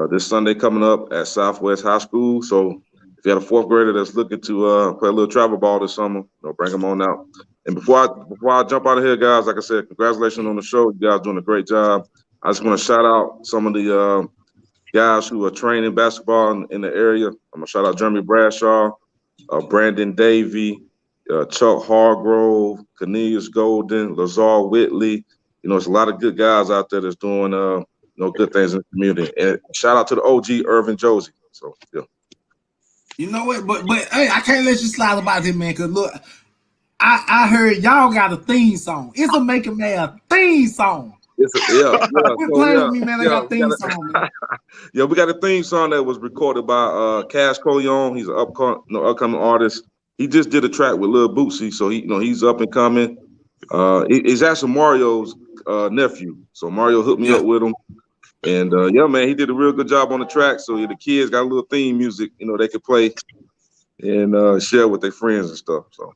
S7: this Sunday coming up at Southwest High School. So if you have a 4th grader that's looking to play a little travel ball this summer, bring them on out. And before I jump out of here, guys, like I said, congratulations on the show. You guys doing a great job. I just want to shout out some of the guys who are training basketball in the area. I'm gonna shout out Jeremy Bradshaw, Brandon Davey, Chuck Hargrove, Cornelius Golden, Lazar Whitley. There's a lot of good guys out there that's doing good things in the community. And shout out to the OG Irvin Josie. So yeah.
S4: You know what? But hey, I can't let you slide about him, man. Cause look, I heard y'all got a theme song. It's a Make a Man theme song.
S7: Quit
S4: playing with me, man. I got a theme song, man.
S7: Yeah, we got a theme song that was recorded by Cash Coleon. He's an upcoming artist. He just did a track with Lil Bootsy, so he's up and coming. He's actually Mario's nephew, so Mario hooked me up with him, and man, he did a real good job on the track. So the kids got a little theme music, they could play and share with their friends and stuff. So.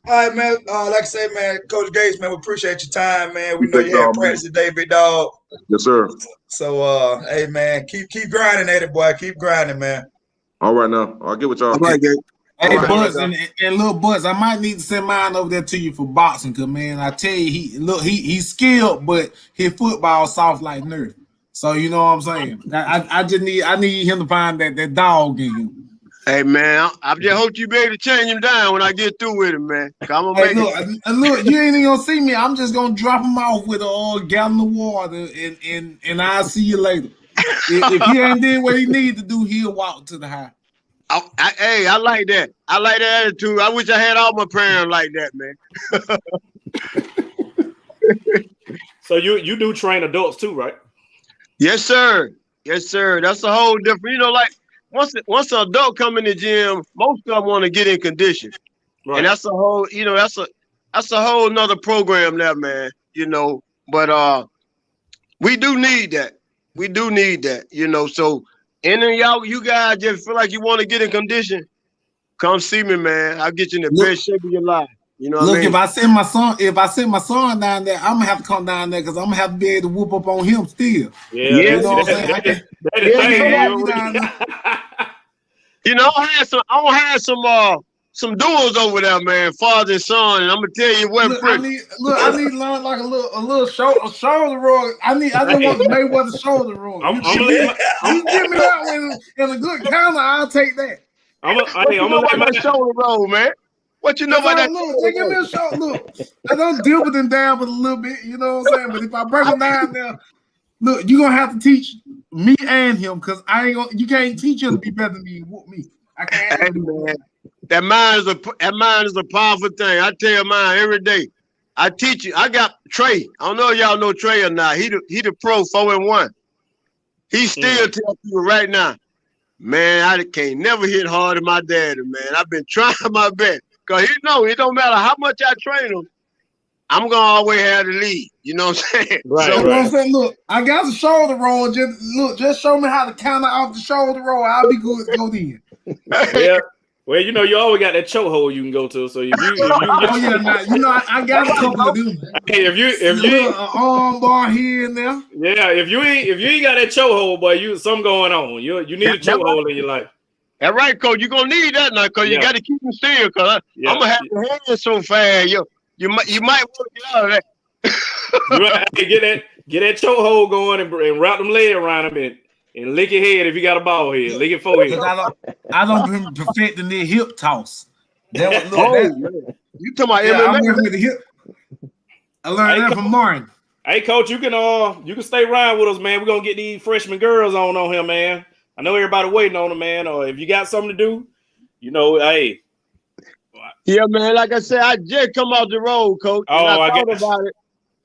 S2: All right, man. Like I said, man, Coach Gates, man, we appreciate your time, man. We know you had practice today, big dog.
S7: Yes, sir.
S2: So, hey, man, keep grinding at it, boy. Keep grinding, man.
S7: All right, now I'll get with y'all.
S6: All right, Gates.
S4: Hey, Buzz and little Buzz, I might need to send mine over there to you for boxing, cause man, I tell you, he's skilled, but his football soft like Nerf. So you know what I'm saying. I need him to find that dog in him.
S6: Hey man, I just hope you be able to change him down when I get through with him, man. I'm gonna
S4: look, you ain't even gonna see me. I'm just gonna drop him off with a gallon of water, and I'll see you later. If he ain't did what he need to do, he'll walk to the house.
S6: I like that. I like that attitude. I wish I had all my parents like that, man.
S1: So you do train adults too, right?
S6: Yes, sir. Yes, sir. That's a whole different. Like once an adult come in the gym, most of them want to get in condition, right. And that's a whole. That's a whole nother program there, man. But we do need that. We do need that. So. And then you guys just feel like you want to get in condition, come see me, man. I'll get you in the best shape of your life. You know what I mean?
S4: If I send my son down there, I'm gonna have to come down there because I'm gonna have to be able to whoop up on him still.
S1: Yeah, you know what I'm saying?
S6: I had some duels over there, man, father and son, and I'm gonna tell you what.
S4: I need to learn like a little shoulder roll. I just want the Mayweather shoulder roll. You give me that one in a good counter, I'll take that.
S6: I'm gonna my shoulder roll, man. What you know about that?
S4: Look, give me a shoulder. Look, I don't deal with them down with a little bit. You know what I'm saying? But if I break them down there, look, you're gonna have to teach me and him because you can't teach him to be better than me. Whoop me. I can't.
S6: Hey, man. That mind is a powerful thing. I tell mine every day. I teach you. I got Trey. I don't know if y'all know Trey or not. He the pro 4-1. He still tells people right now, man, I can't never hit harder than my daddy, man. I've been trying my best. Because it don't matter how much I train him, I'm going to always have the lead. You know what I'm saying?
S4: Right. So, I'm saying, look, I got the shoulder roll. Just show me how to counter off the shoulder roll. I'll be good to go then.
S1: Yeah. Well, you always got that choke hole you can go to. So if you
S4: I got a couple of them.
S1: Hey, if you
S4: an arm bar here and there.
S1: Yeah, if you ain't got that choke hole, boy, something going on. You need a choke hole in your life.
S6: That's right, Coach. You're gonna need that now, cause you got to keep them still. Cause I'm gonna have your hands so fast. You might want to get out of that.
S1: You right. Hey, get that choke hole going and wrap them legs around them and lick your head if you got a ball head. Lick your forehead.
S4: I don't been perfecting their hip toss.
S6: You talking about MMA?
S4: With the hip. I learned that from Martin.
S1: Hey, Coach, you can stay around with us, man. We're gonna get these freshman girls on here, man. I know everybody waiting on them, man. Or if you got something to do, hey.
S6: Yeah, man. Like I said, I just come off the road, Coach. And I thought about it,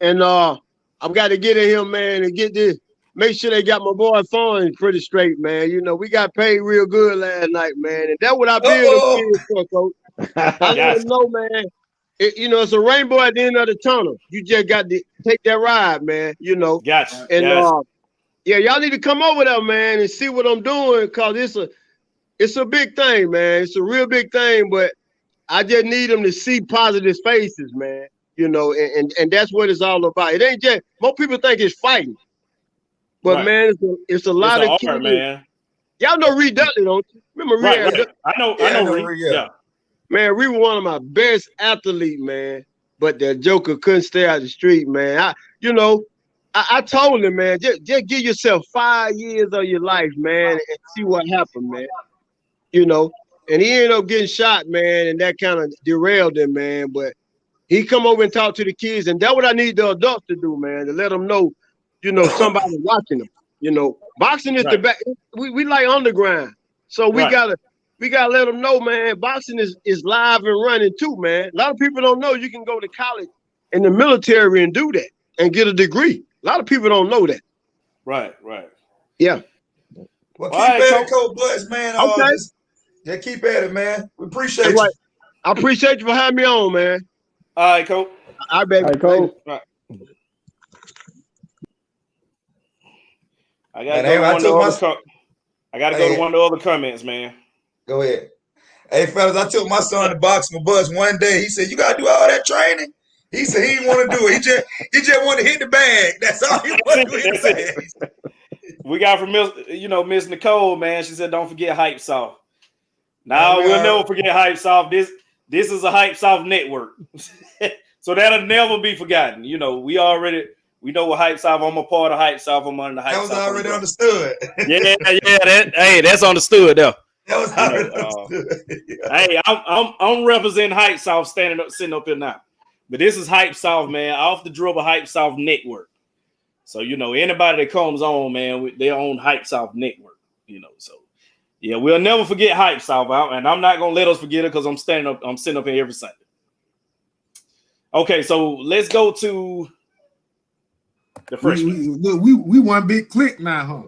S6: and I've got to get in here, man, and get this. Make sure they got my boy funds pretty straight, man. We got paid real good last night, man, and that's what I build for, Coach. I let them know, man. It's a rainbow at the end of the tunnel. You just got to take that ride, man.
S1: Gotcha.
S6: And y'all need to come over there, man, and see what I'm doing, cause it's a big thing, man. It's a real big thing, but I just need them to see positive faces, man. And that's what it's all about. It ain't just most people think it's fighting, but man, it's a lot of
S1: kids. Man.
S6: Y'all know Reed Dudley, don't you? Remember Reed?
S1: Right. I know Reed. Yeah.
S6: Man, Reed was one of my best athletes, man. But that joker couldn't stay out the street, man. I told him, man, just give yourself 5 years of your life, man, and see what happened, man. And he ended up getting shot, man, and that kind of derailed him, man. But he come over and talk to the kids, and that's what I need the adults to do, man, to let them know, somebody watching them. Boxing is the back. We like underground, so we gotta we gotta let them know, man. Boxing is live and running too, man. A lot of people don't know you can go to college in the military and do that and get a degree. A lot of people don't know that.
S1: Right.
S6: Yeah.
S2: Well,
S1: All
S2: keep
S1: right,
S2: at it,
S1: Coach.
S2: Coach Butts, man.
S6: Okay.
S2: Just keep at it, man. We appreciate
S6: That's
S2: you.
S6: right. I appreciate you for having me on, man.
S1: All right, Coach.
S6: All right, baby.
S3: All right, Coach.
S1: I gotta
S2: Man, I
S1: go to one of the other comments, man.
S2: Go ahead. Hey, fellas, I took my son to boxing with Buzz one day. He said, "You gotta do all that training." He said he didn't want to do it. He just wanted to hit the bag. That's all he wanted to do. Hit the bag.
S1: We got from Miss Nicole, man. She said, "Don't forget Hype Soft." Now we'll never forget Hype Soft. This is a Hype Soft network, so that'll never be forgotten. You know, we know what Hype Soft. I'm a part of Hype Soft. I'm under the Hype Soft.
S2: That was already understood.
S1: Yeah. That's understood though.
S2: That was already understood. Yeah.
S1: Hey, I'm representing Hype Soft, sitting up here now. But this is Hype Soft, man. Off the dribble Hype Soft network. So anybody that comes on, man, they own Hype Soft network. So yeah, we'll never forget Hype Soft, and I'm not gonna let us forget it because I'm sitting up here every Sunday. Okay, so let's go to the freshman.
S4: We one big click now, huh?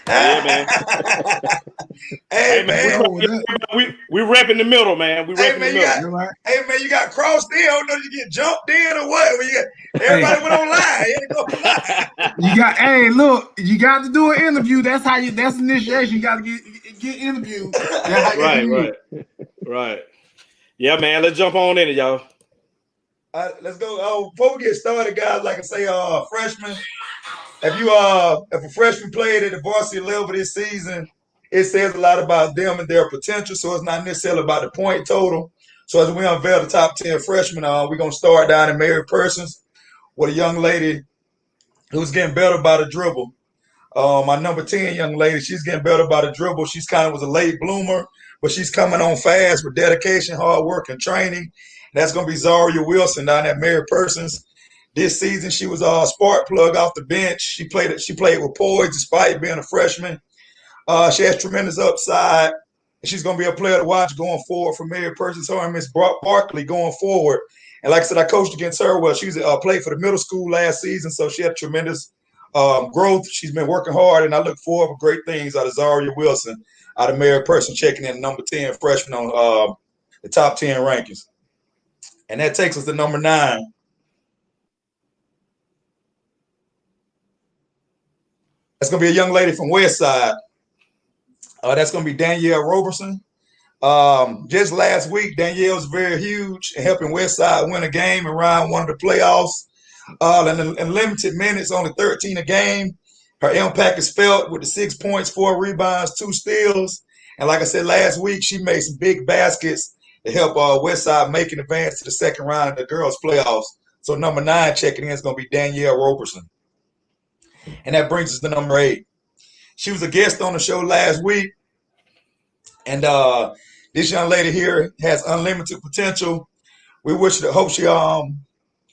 S1: Yeah, man.
S2: Hey, man.
S1: We repping the middle, man. We repping the middle.
S2: Hey, man, you got crossed in. I don't know if you get jumped in or what. Everybody went online. You had to go online.
S4: Look, you got to do an interview. That's initiation. You got to get interviewed.
S1: Right. Yeah, man. Let's jump on in it, y'all.
S2: Let's go. Before we get started, guys, like I say, freshmen. If a freshman played at the varsity level this season, it says a lot about them and their potential. So it's not necessarily about the point total. So as we unveil the top 10 freshmen, we're gonna start down in Mary Persons with a young lady who's getting better by the dribble. My number 10 young lady, she's getting better by the dribble. She's kind of was a late bloomer, but she's coming on fast with dedication, hard work, and training. That's gonna be Zaria Wilson down at Mary Persons. This season, she was a spark plug off the bench. She played with poise despite being a freshman. She has tremendous upside. And she's going to be a player to watch going forward for Mary Persons. Her and Miss Barkley going forward. And like I said, I coached against her. Well, she's played for the middle school last season, so she had tremendous growth. She's been working hard, and I look forward for great things out of Zaria Wilson, out of Mary Persons, checking in number 10 freshman on the top 10 rankings. And that takes us to number 9. That's going to be a young lady from Westside. That's going to be Danielle Roberson. Just last week, Danielle was very huge in helping Westside win a game around one of the playoffs. In limited minutes, only 13 a game. Her impact is felt with the 6 points, 4 rebounds, 2 steals. And like I said last week, she made some big baskets to help Westside make an advance to the second round of the girls' playoffs. So number 9 checking in is going to be Danielle Roberson. And that brings us to number 8. She was a guest on the show last week. And this young lady here has unlimited potential. We hope she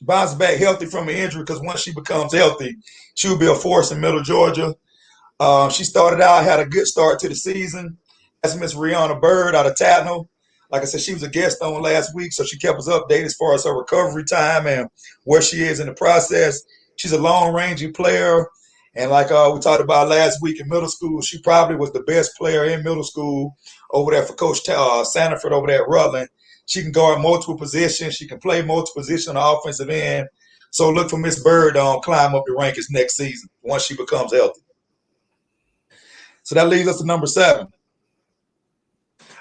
S2: bounces back healthy from an injury, because once she becomes healthy, she will be a force in Middle Georgia. She started out, had a good start to the season. That's Miss Rihanna Bird out of Tatnall. Like I said, she was a guest on last week, so she kept us updated as far as her recovery time and where she is in the process. She's a long-ranging player. And like we talked about last week in middle school, she probably was the best player in middle school over there for Coach Sanford over there at Rutland. She can guard multiple positions. She can play multiple positions on the offensive end. So look for Miss Bird to climb up the rankings next season once she becomes healthy. So that leads us to number 7.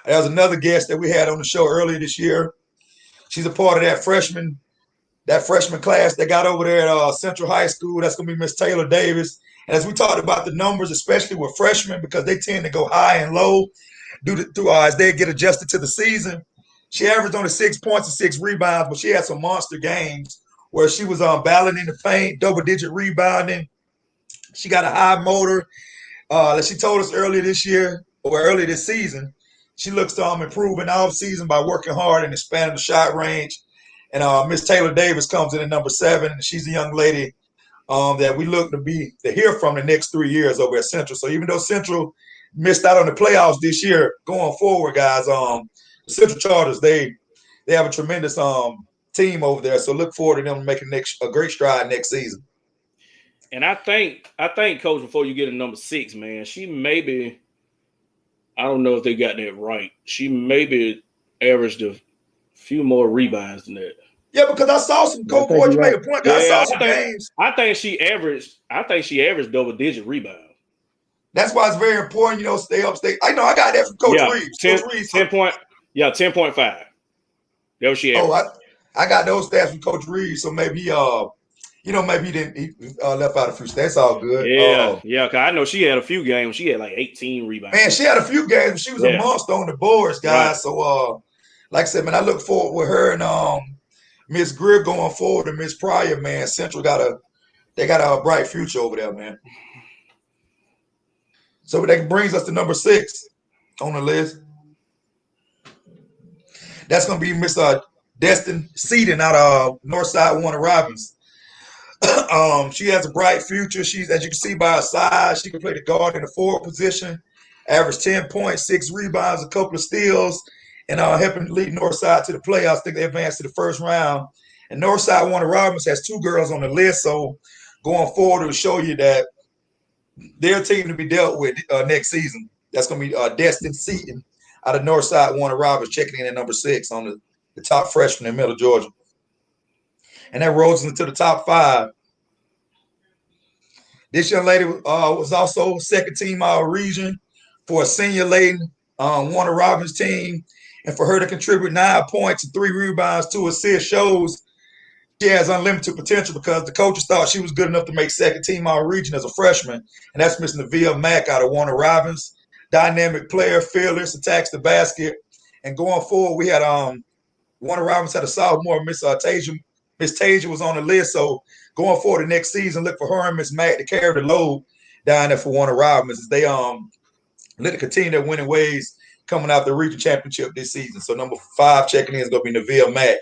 S2: There's another guest that we had on the show earlier this year. She's a part of that freshman class that got over there at Central High School. That's going to be Miss Taylor Davis. And as we talked about the numbers, especially with freshmen, because they tend to go high and low as they get adjusted to the season. She averaged only 6 points and 6 rebounds, but she had some monster games where she was battling in the paint, double-digit rebounding. She got a high motor. That she told us earlier this season, she looks to improve in the offseason by working hard and expanding the shot range. And Miss Taylor Davis comes in at number 7, and she's a young lady that we look to hear from the next 3 years over at Central. So even though Central missed out on the playoffs this year. Going forward, guys, the Central Chargers, they have a tremendous team over there. So look forward to them making a great stride next season.
S1: And I think, Coach, before you get to number 6, man, she maybe, I don't know if they got that right. She maybe averaged a few more rebounds than that.
S2: Yeah, because I saw some Coach Boyd, you made a point. I saw some games.
S1: I think she averaged double-digit rebounds.
S2: That's why it's very important, stay up, stay. I know I got that from Coach Reeves.
S1: 10.5. That was she averaged.
S2: I got those stats from Coach Reeves, so maybe maybe he left out a few stats. That's all good.
S1: Yeah, because I know she had a few games. She had like 18 rebounds.
S2: Man, she had a few games. She was a monster on the boards, guys. Right. So, like I said, man, I look forward with her and Miss Greer going forward and Miss Pryor, man. Central got a bright future over there, man. So that brings us to number 6 on the list. That's going to be Miss Destin Seaton out of Northside Warner Robins. She has a bright future. She's, as you can see by her size, she can play the guard in the forward position, average 10 points, 6 rebounds, a couple of steals, and helping lead Northside to the playoffs. I think they advanced to the first round. And Northside Warner Robins has 2 girls on the list, so going forward, it will show you that their team to be dealt with next season. That's going to be Destin Seaton out of Northside Warner Robins, checking in at number 6 on the top freshman in Middle Georgia. And that rolls into the top 5. This young lady was also second team All-Region for a senior-laden Warner Robins team. And for her to contribute 9 points and 3 rebounds, 2 assists shows she has unlimited potential because the coaches thought she was good enough to make second team All-Region as a freshman. And that's Miss Nevaeh Mack out of Warner Robins. Dynamic player, fearless, attacks the basket. And going forward, we had Warner Robins had a sophomore, Miss Tasia. Miss Tasia was on the list. So going forward the next season, look for her and Miss Mack to carry the load down there for Warner Robins. They let it continue their winning ways coming out the region championship this season. So number 5 checking in is going to be Nevaeh Mack.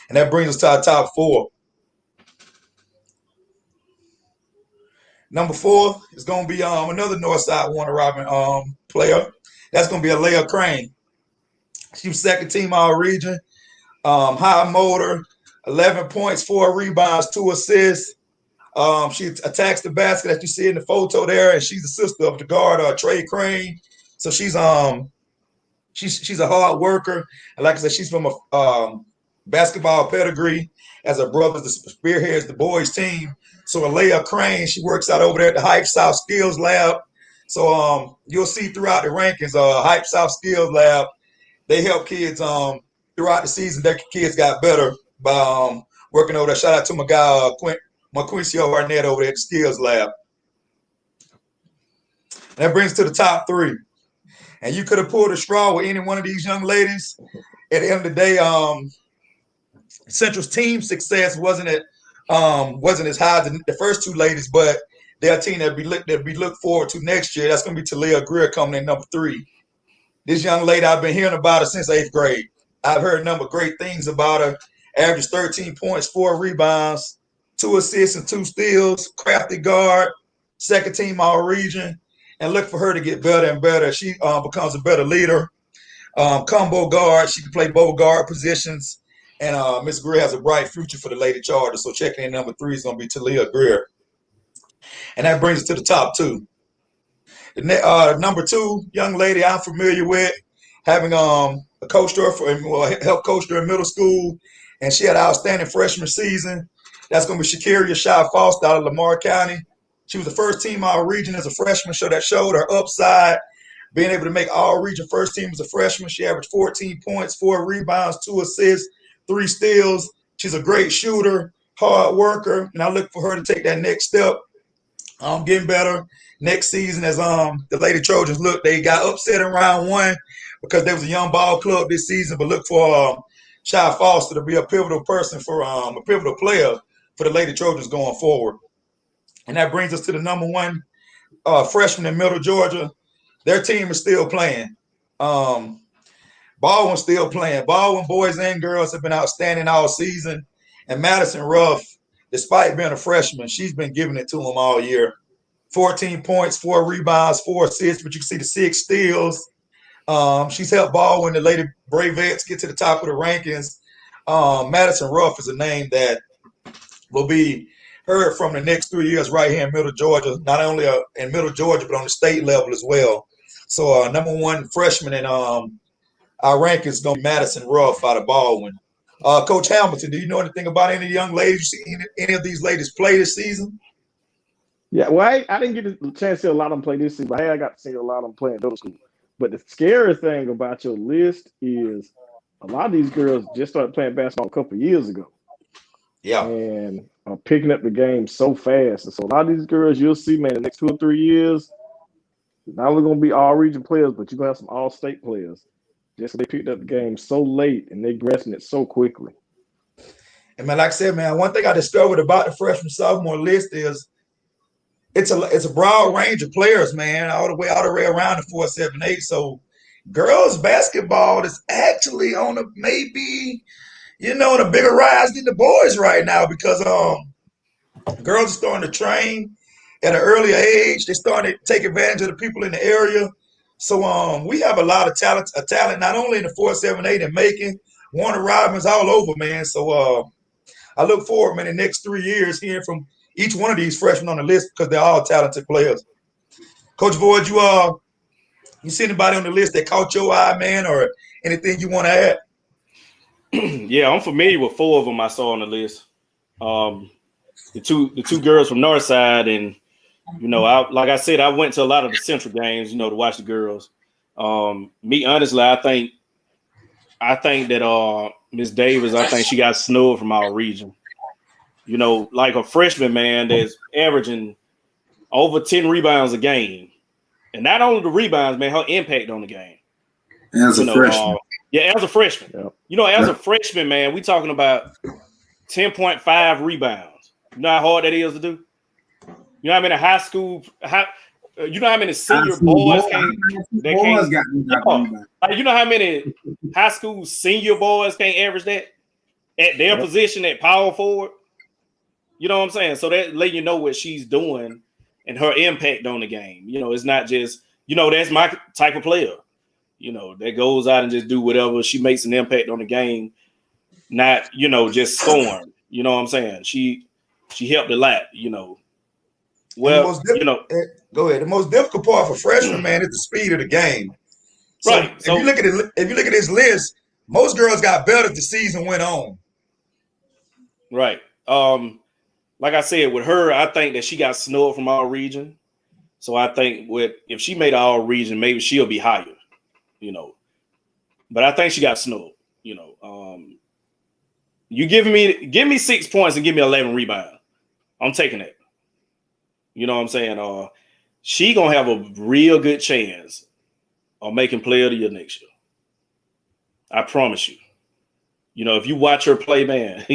S2: And that brings us to our top 4. Number 4 is going to be another Northside Warner Robin player. That's going to be Alea Crane. She was second team All-Region. High motor, 11 points, 4 rebounds, 2 assists. She attacks the basket that you see in the photo there, and she's the sister of the guard, Trey Crane. So she's a hard worker. And like I said, she's from a basketball pedigree, as her brother spearheads the boys team. So Alea Crane, she works out over there at the Hype South Skills Lab. So you'll see throughout the rankings, Hype South Skills Lab, they help kids throughout the season. Their kids got better by working over there. Shout out to my guy, Marquincio Arnett over there at the Skills Lab. And that brings us to the top 3. And you could have pulled a straw with any one of these young ladies. At the end of the day, Central's team success wasn't as high as the first 2 ladies, but their team that be looked forward to next year. That's going to be Talia Greer coming in number 3. This young lady, I've been hearing about her since 8th grade. I've heard a number of great things about her. Averaged 13 points, 4 rebounds, 2 assists and 2 steals. Crafty guard, second team All-Region, and look for her to get better and better. She becomes a better leader. Combo guard, she can play both guard positions. And Miss Greer has a bright future for the Lady Chargers. So checking in number 3 is going to be Talia Greer. And that brings us to the top 2. The number 2 young lady I'm familiar with, having coached her helped coach her in middle school, and she had an outstanding freshman season. That's going to be Shakiria Shy Foster out of Lamar County. She was the first team All-Region as a freshman, so that showed her upside. Being able to make All-Region first team as a freshman, she averaged 14 points, 4 rebounds, 2 assists, 3 steals. She's a great shooter, hard worker, and I look for her to take that next step, getting better next season. As the Lady Trojans they got upset in round 1 because there was a young ball club this season, but look for Shy Foster to be a pivotal person for a pivotal player for the Lady Trojans going forward. And that brings us to the number 1 freshman in Middle Georgia. Their team is still playing. Baldwin's still playing. Baldwin boys and girls have been outstanding all season. And Madison Ruff, despite being a freshman, she's been giving it to them all year 14 points, 4 rebounds, 4 assists, but you can see the 6 steals. She's helped Baldwin, the Lady Bravettes, get to the top of the rankings. Madison Ruff is a name that will be heard from the next 3 years right here in Middle Georgia, not only in Middle Georgia, but on the state level as well. So number 1 freshman in our rankings is going to be Madison Ruff out of Baldwin. Coach Hamilton, do you know anything about any young ladies? You see any of these ladies play this season?
S3: Yeah, well, I didn't get a chance to see a lot of them play this season, but I got to see a lot of them play in middle school. But the scary thing about your list is a lot of these girls just started playing basketball a couple of years ago.
S2: Yeah.
S3: And are picking up the game so fast. And so a lot of these girls you'll see, man, the next 2 or 3 years, not only going to be all-region players, but you're going to have some all-state players. Just they picked up the game so late and they're grasping it so quickly.
S2: And man, like I said, man, one thing I discovered about the freshman sophomore list is it's a broad range of players, man, all the way around the 478. So girls basketball is actually on a maybe, on a bigger rise than the boys right now because girls are starting to train at an earlier age. They're starting to take advantage of the people in the area. So we have a lot of talent not only in the 478 and Macon, Warner Robins all over, man. So I look forward, man, in the next 3 years hearing from each one of these freshmen on the list because they're all talented players. Coach Boyd, you see anybody on the list that caught your eye, man, or anything you want to add?
S1: Yeah, I'm familiar with 4 of them I saw on the list. The two girls from Northside, and like I said, I went to a lot of the Central games, to watch the girls. Me honestly, I think that Miss Davis, I think she got snubbed from our region. Like a freshman, man, that's averaging over 10 rebounds a game. And not only the rebounds, man, her impact on the game.
S7: As a freshman.
S1: As a freshman.
S3: Yep.
S1: As a freshman, man, we talking about 10.5 rebounds. You know how hard that is to do? You know how many high school you know how many senior boys can't you know how many high school senior boys can't average that at their position at power forward? You know what I'm saying? So that let you know what she's doing and her impact on the game. It's not just, that's my type of player, that goes out and just do whatever. She makes an impact on the game, not, just scoring. You know what I'm saying? She helped a lot, Well,
S2: go ahead. The most difficult part for freshmen, man, is the speed of the game. So
S1: right.
S2: If you look at this list, most girls got better as the season went on.
S1: Right. Like I said, with her, I think that she got snubbed from our region. So I think if she made our region, maybe she'll be higher, But I think she got snubbed, You give me 6 points and give me 11 rebounds. I'm taking that. You know what I'm saying? She gonna have a real good chance of making player of the year next year. I promise you. If you watch her play, man,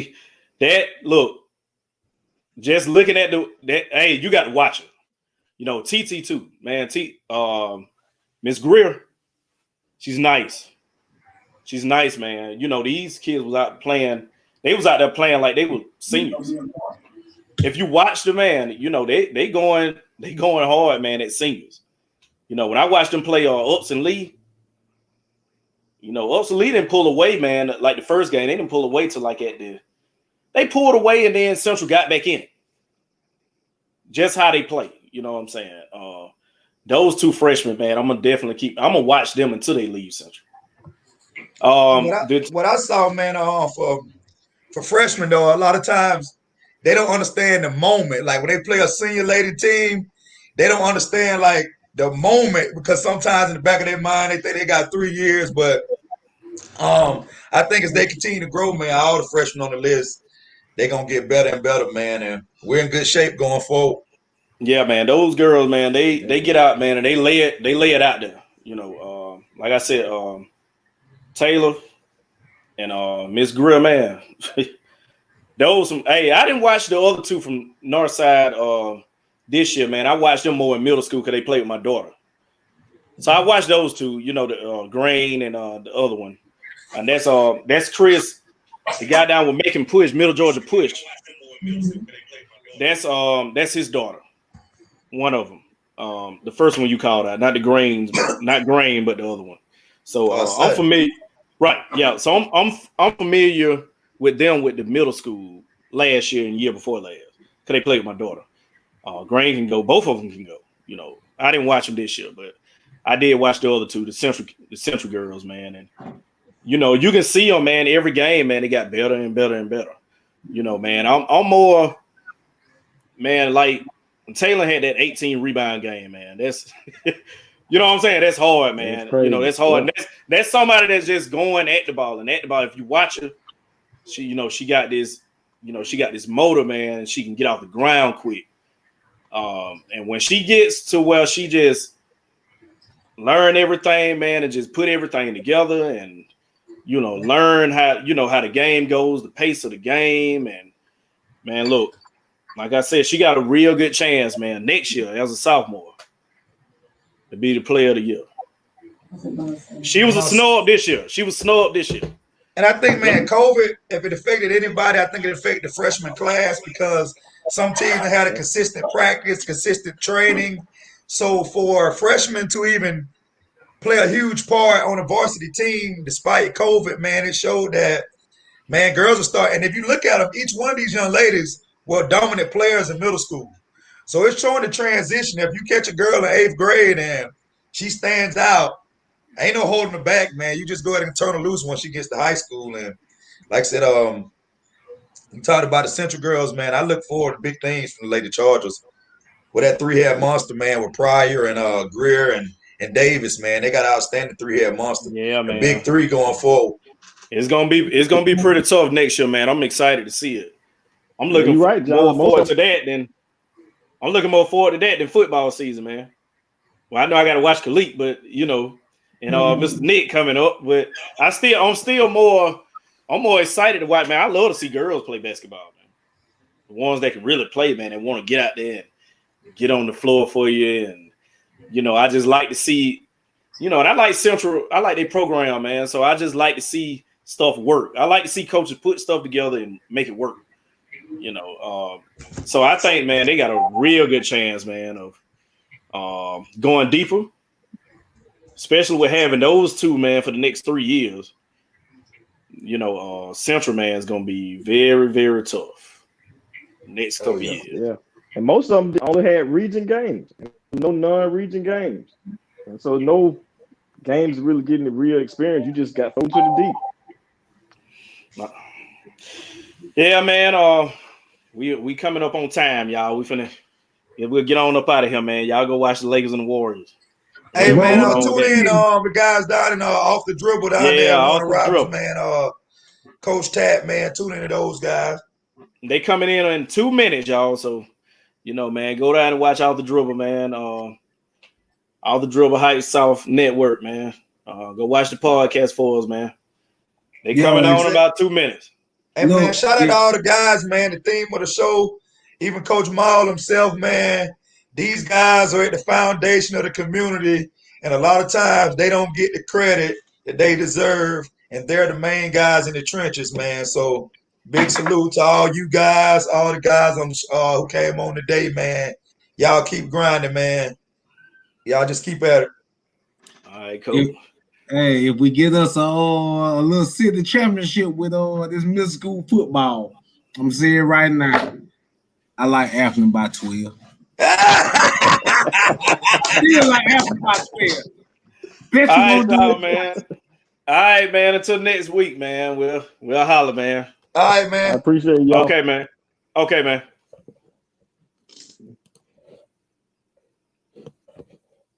S1: just looking at hey, you got to watch her. TT too, man. Miss Greer, she's nice. She's nice, man. These kids was out playing. They was out there playing like they were seniors. If you watch the man, they going hard, man, at seniors. When I watched them play Ups and Lee, Ups and Lee didn't pull away, man. Like the first game, they didn't pull away till like they pulled away and then Central got back in. Just how they play, you know what I'm saying? Those 2 freshmen, man, I'm gonna watch them until they leave Central.
S2: What I saw, man, for freshmen though, a lot of times they don't understand the moment. Like when they play a senior lady team, they don't understand like the moment because sometimes in the back of their mind they think they got 3 years. But I think as they continue to grow, man, all the freshmen on the list, they're gonna get better and better, man. And we're in good shape going forward.
S1: Yeah, man. Those girls, man, they get out, man, and they lay it out there. Like I said, Taylor and Miss Greer, man. I didn't watch the other 2 from Northside this year, man. I watched them more in middle school because they played with my daughter. So I watched those 2, the Grain and the other one. And that's Chris, the guy down with Making Push, Middle Georgia Push. That's his daughter. One of them. The first one you called out, not the Greens, not Grain, but the other one. So I'm familiar. Right. Yeah. So I'm familiar with them with the middle school last year and year before last. Because they played with my daughter. Grain can go. Both of them can go. You know, I didn't watch them this year, but I did watch the other two, the Central girls, man. And you know, you can see them, man. Every game, man, they got better and better and better. You know, man. I'm more, man. Like Taylor had that 18 rebound game, man. That's, you know what I'm saying. That's hard, man. That's you know, that's hard. Yeah. That's somebody that's just going at the ball and at the ball. If you watch her, she got this, she got this motor, man. And she can get off the ground quick. And when she gets to where she just learn everything, man, and just put everything together and, learn how the game goes, the pace of the game. And man, look, like I said, she got a real good chance, man, next year as a sophomore to be the player of the year. She was a snub this year.
S2: And I think, man, COVID, if it affected anybody, I think it affected the freshman class because some teams had a consistent practice, consistent training. So for freshmen to even play a huge part on a varsity team, despite COVID, man, it showed that, man, girls will start. And if you look at them, each one of these young ladies were dominant players in middle school. So it's showing the transition. If you catch a girl in 8th grade and she stands out, ain't no holding her back, man. You just go ahead and turn her loose once she gets to high school. And like I said, you talked about the Central girls, man. I look forward to big things from the Lady Chargers. With that three-head monster, man, with Pryor and Greer and Davis, man. They got an outstanding three-head monster.
S1: Yeah, man.
S2: A big three going forward.
S1: It's gonna be pretty tough next year, man. I'm excited to see it. I'm looking more forward to that than football season, man. Well, I know I got to watch Khalid, but Mr. Nick coming up. But I'm more excited to watch, man. I love to see girls play basketball, man. The ones that can really play, man, and want to get out there and get on the floor for you. And I just like to see, and I like Central. I like their program, man. So I just like to see stuff work. I like to see coaches put stuff together and make it work. So I think, man, they got a real good chance, man, of going deeper, especially with having those two, man, for the next 3 years. Central, man, is going to be very, very tough next couple years.
S3: Yeah, and most of them only had region games, no non-region games, and so no games really getting the real experience. You just got thrown to the deep.
S1: Yeah, man. We coming up on time, y'all. We'll get on up out of here, man. Y'all go watch the Lakers and the Warriors.
S2: Hey, man, tune in. The guys down in off the dribble down there. Off the dribble, man. Coach Tat, man, tune in to those guys.
S1: They coming in 2 minutes, y'all. So, man, go down and watch Off the Dribble, man. Off the Dribble Heights South Network, man. Go watch the podcast for us, man. They coming on in about 2 minutes.
S2: Hey, man, shout out to all the guys, man. The theme of the show, even Coach Maul himself, man. These guys are at the foundation of the community, and a lot of times they don't get the credit that they deserve, and they're the main guys in the trenches, man. So big salute to all you guys, all the guys on who came on today, man. Y'all keep grinding, man. Y'all just keep at it.
S1: All right, cool.
S4: If we get us a little city championship with this middle school football, I'm saying right now, I like Athens by 12. Still like Athens by 12.
S1: All right, man. All right, man. Until next week, man. We'll holler, man.
S2: All right, man.
S3: I appreciate y'all.
S1: Okay, man.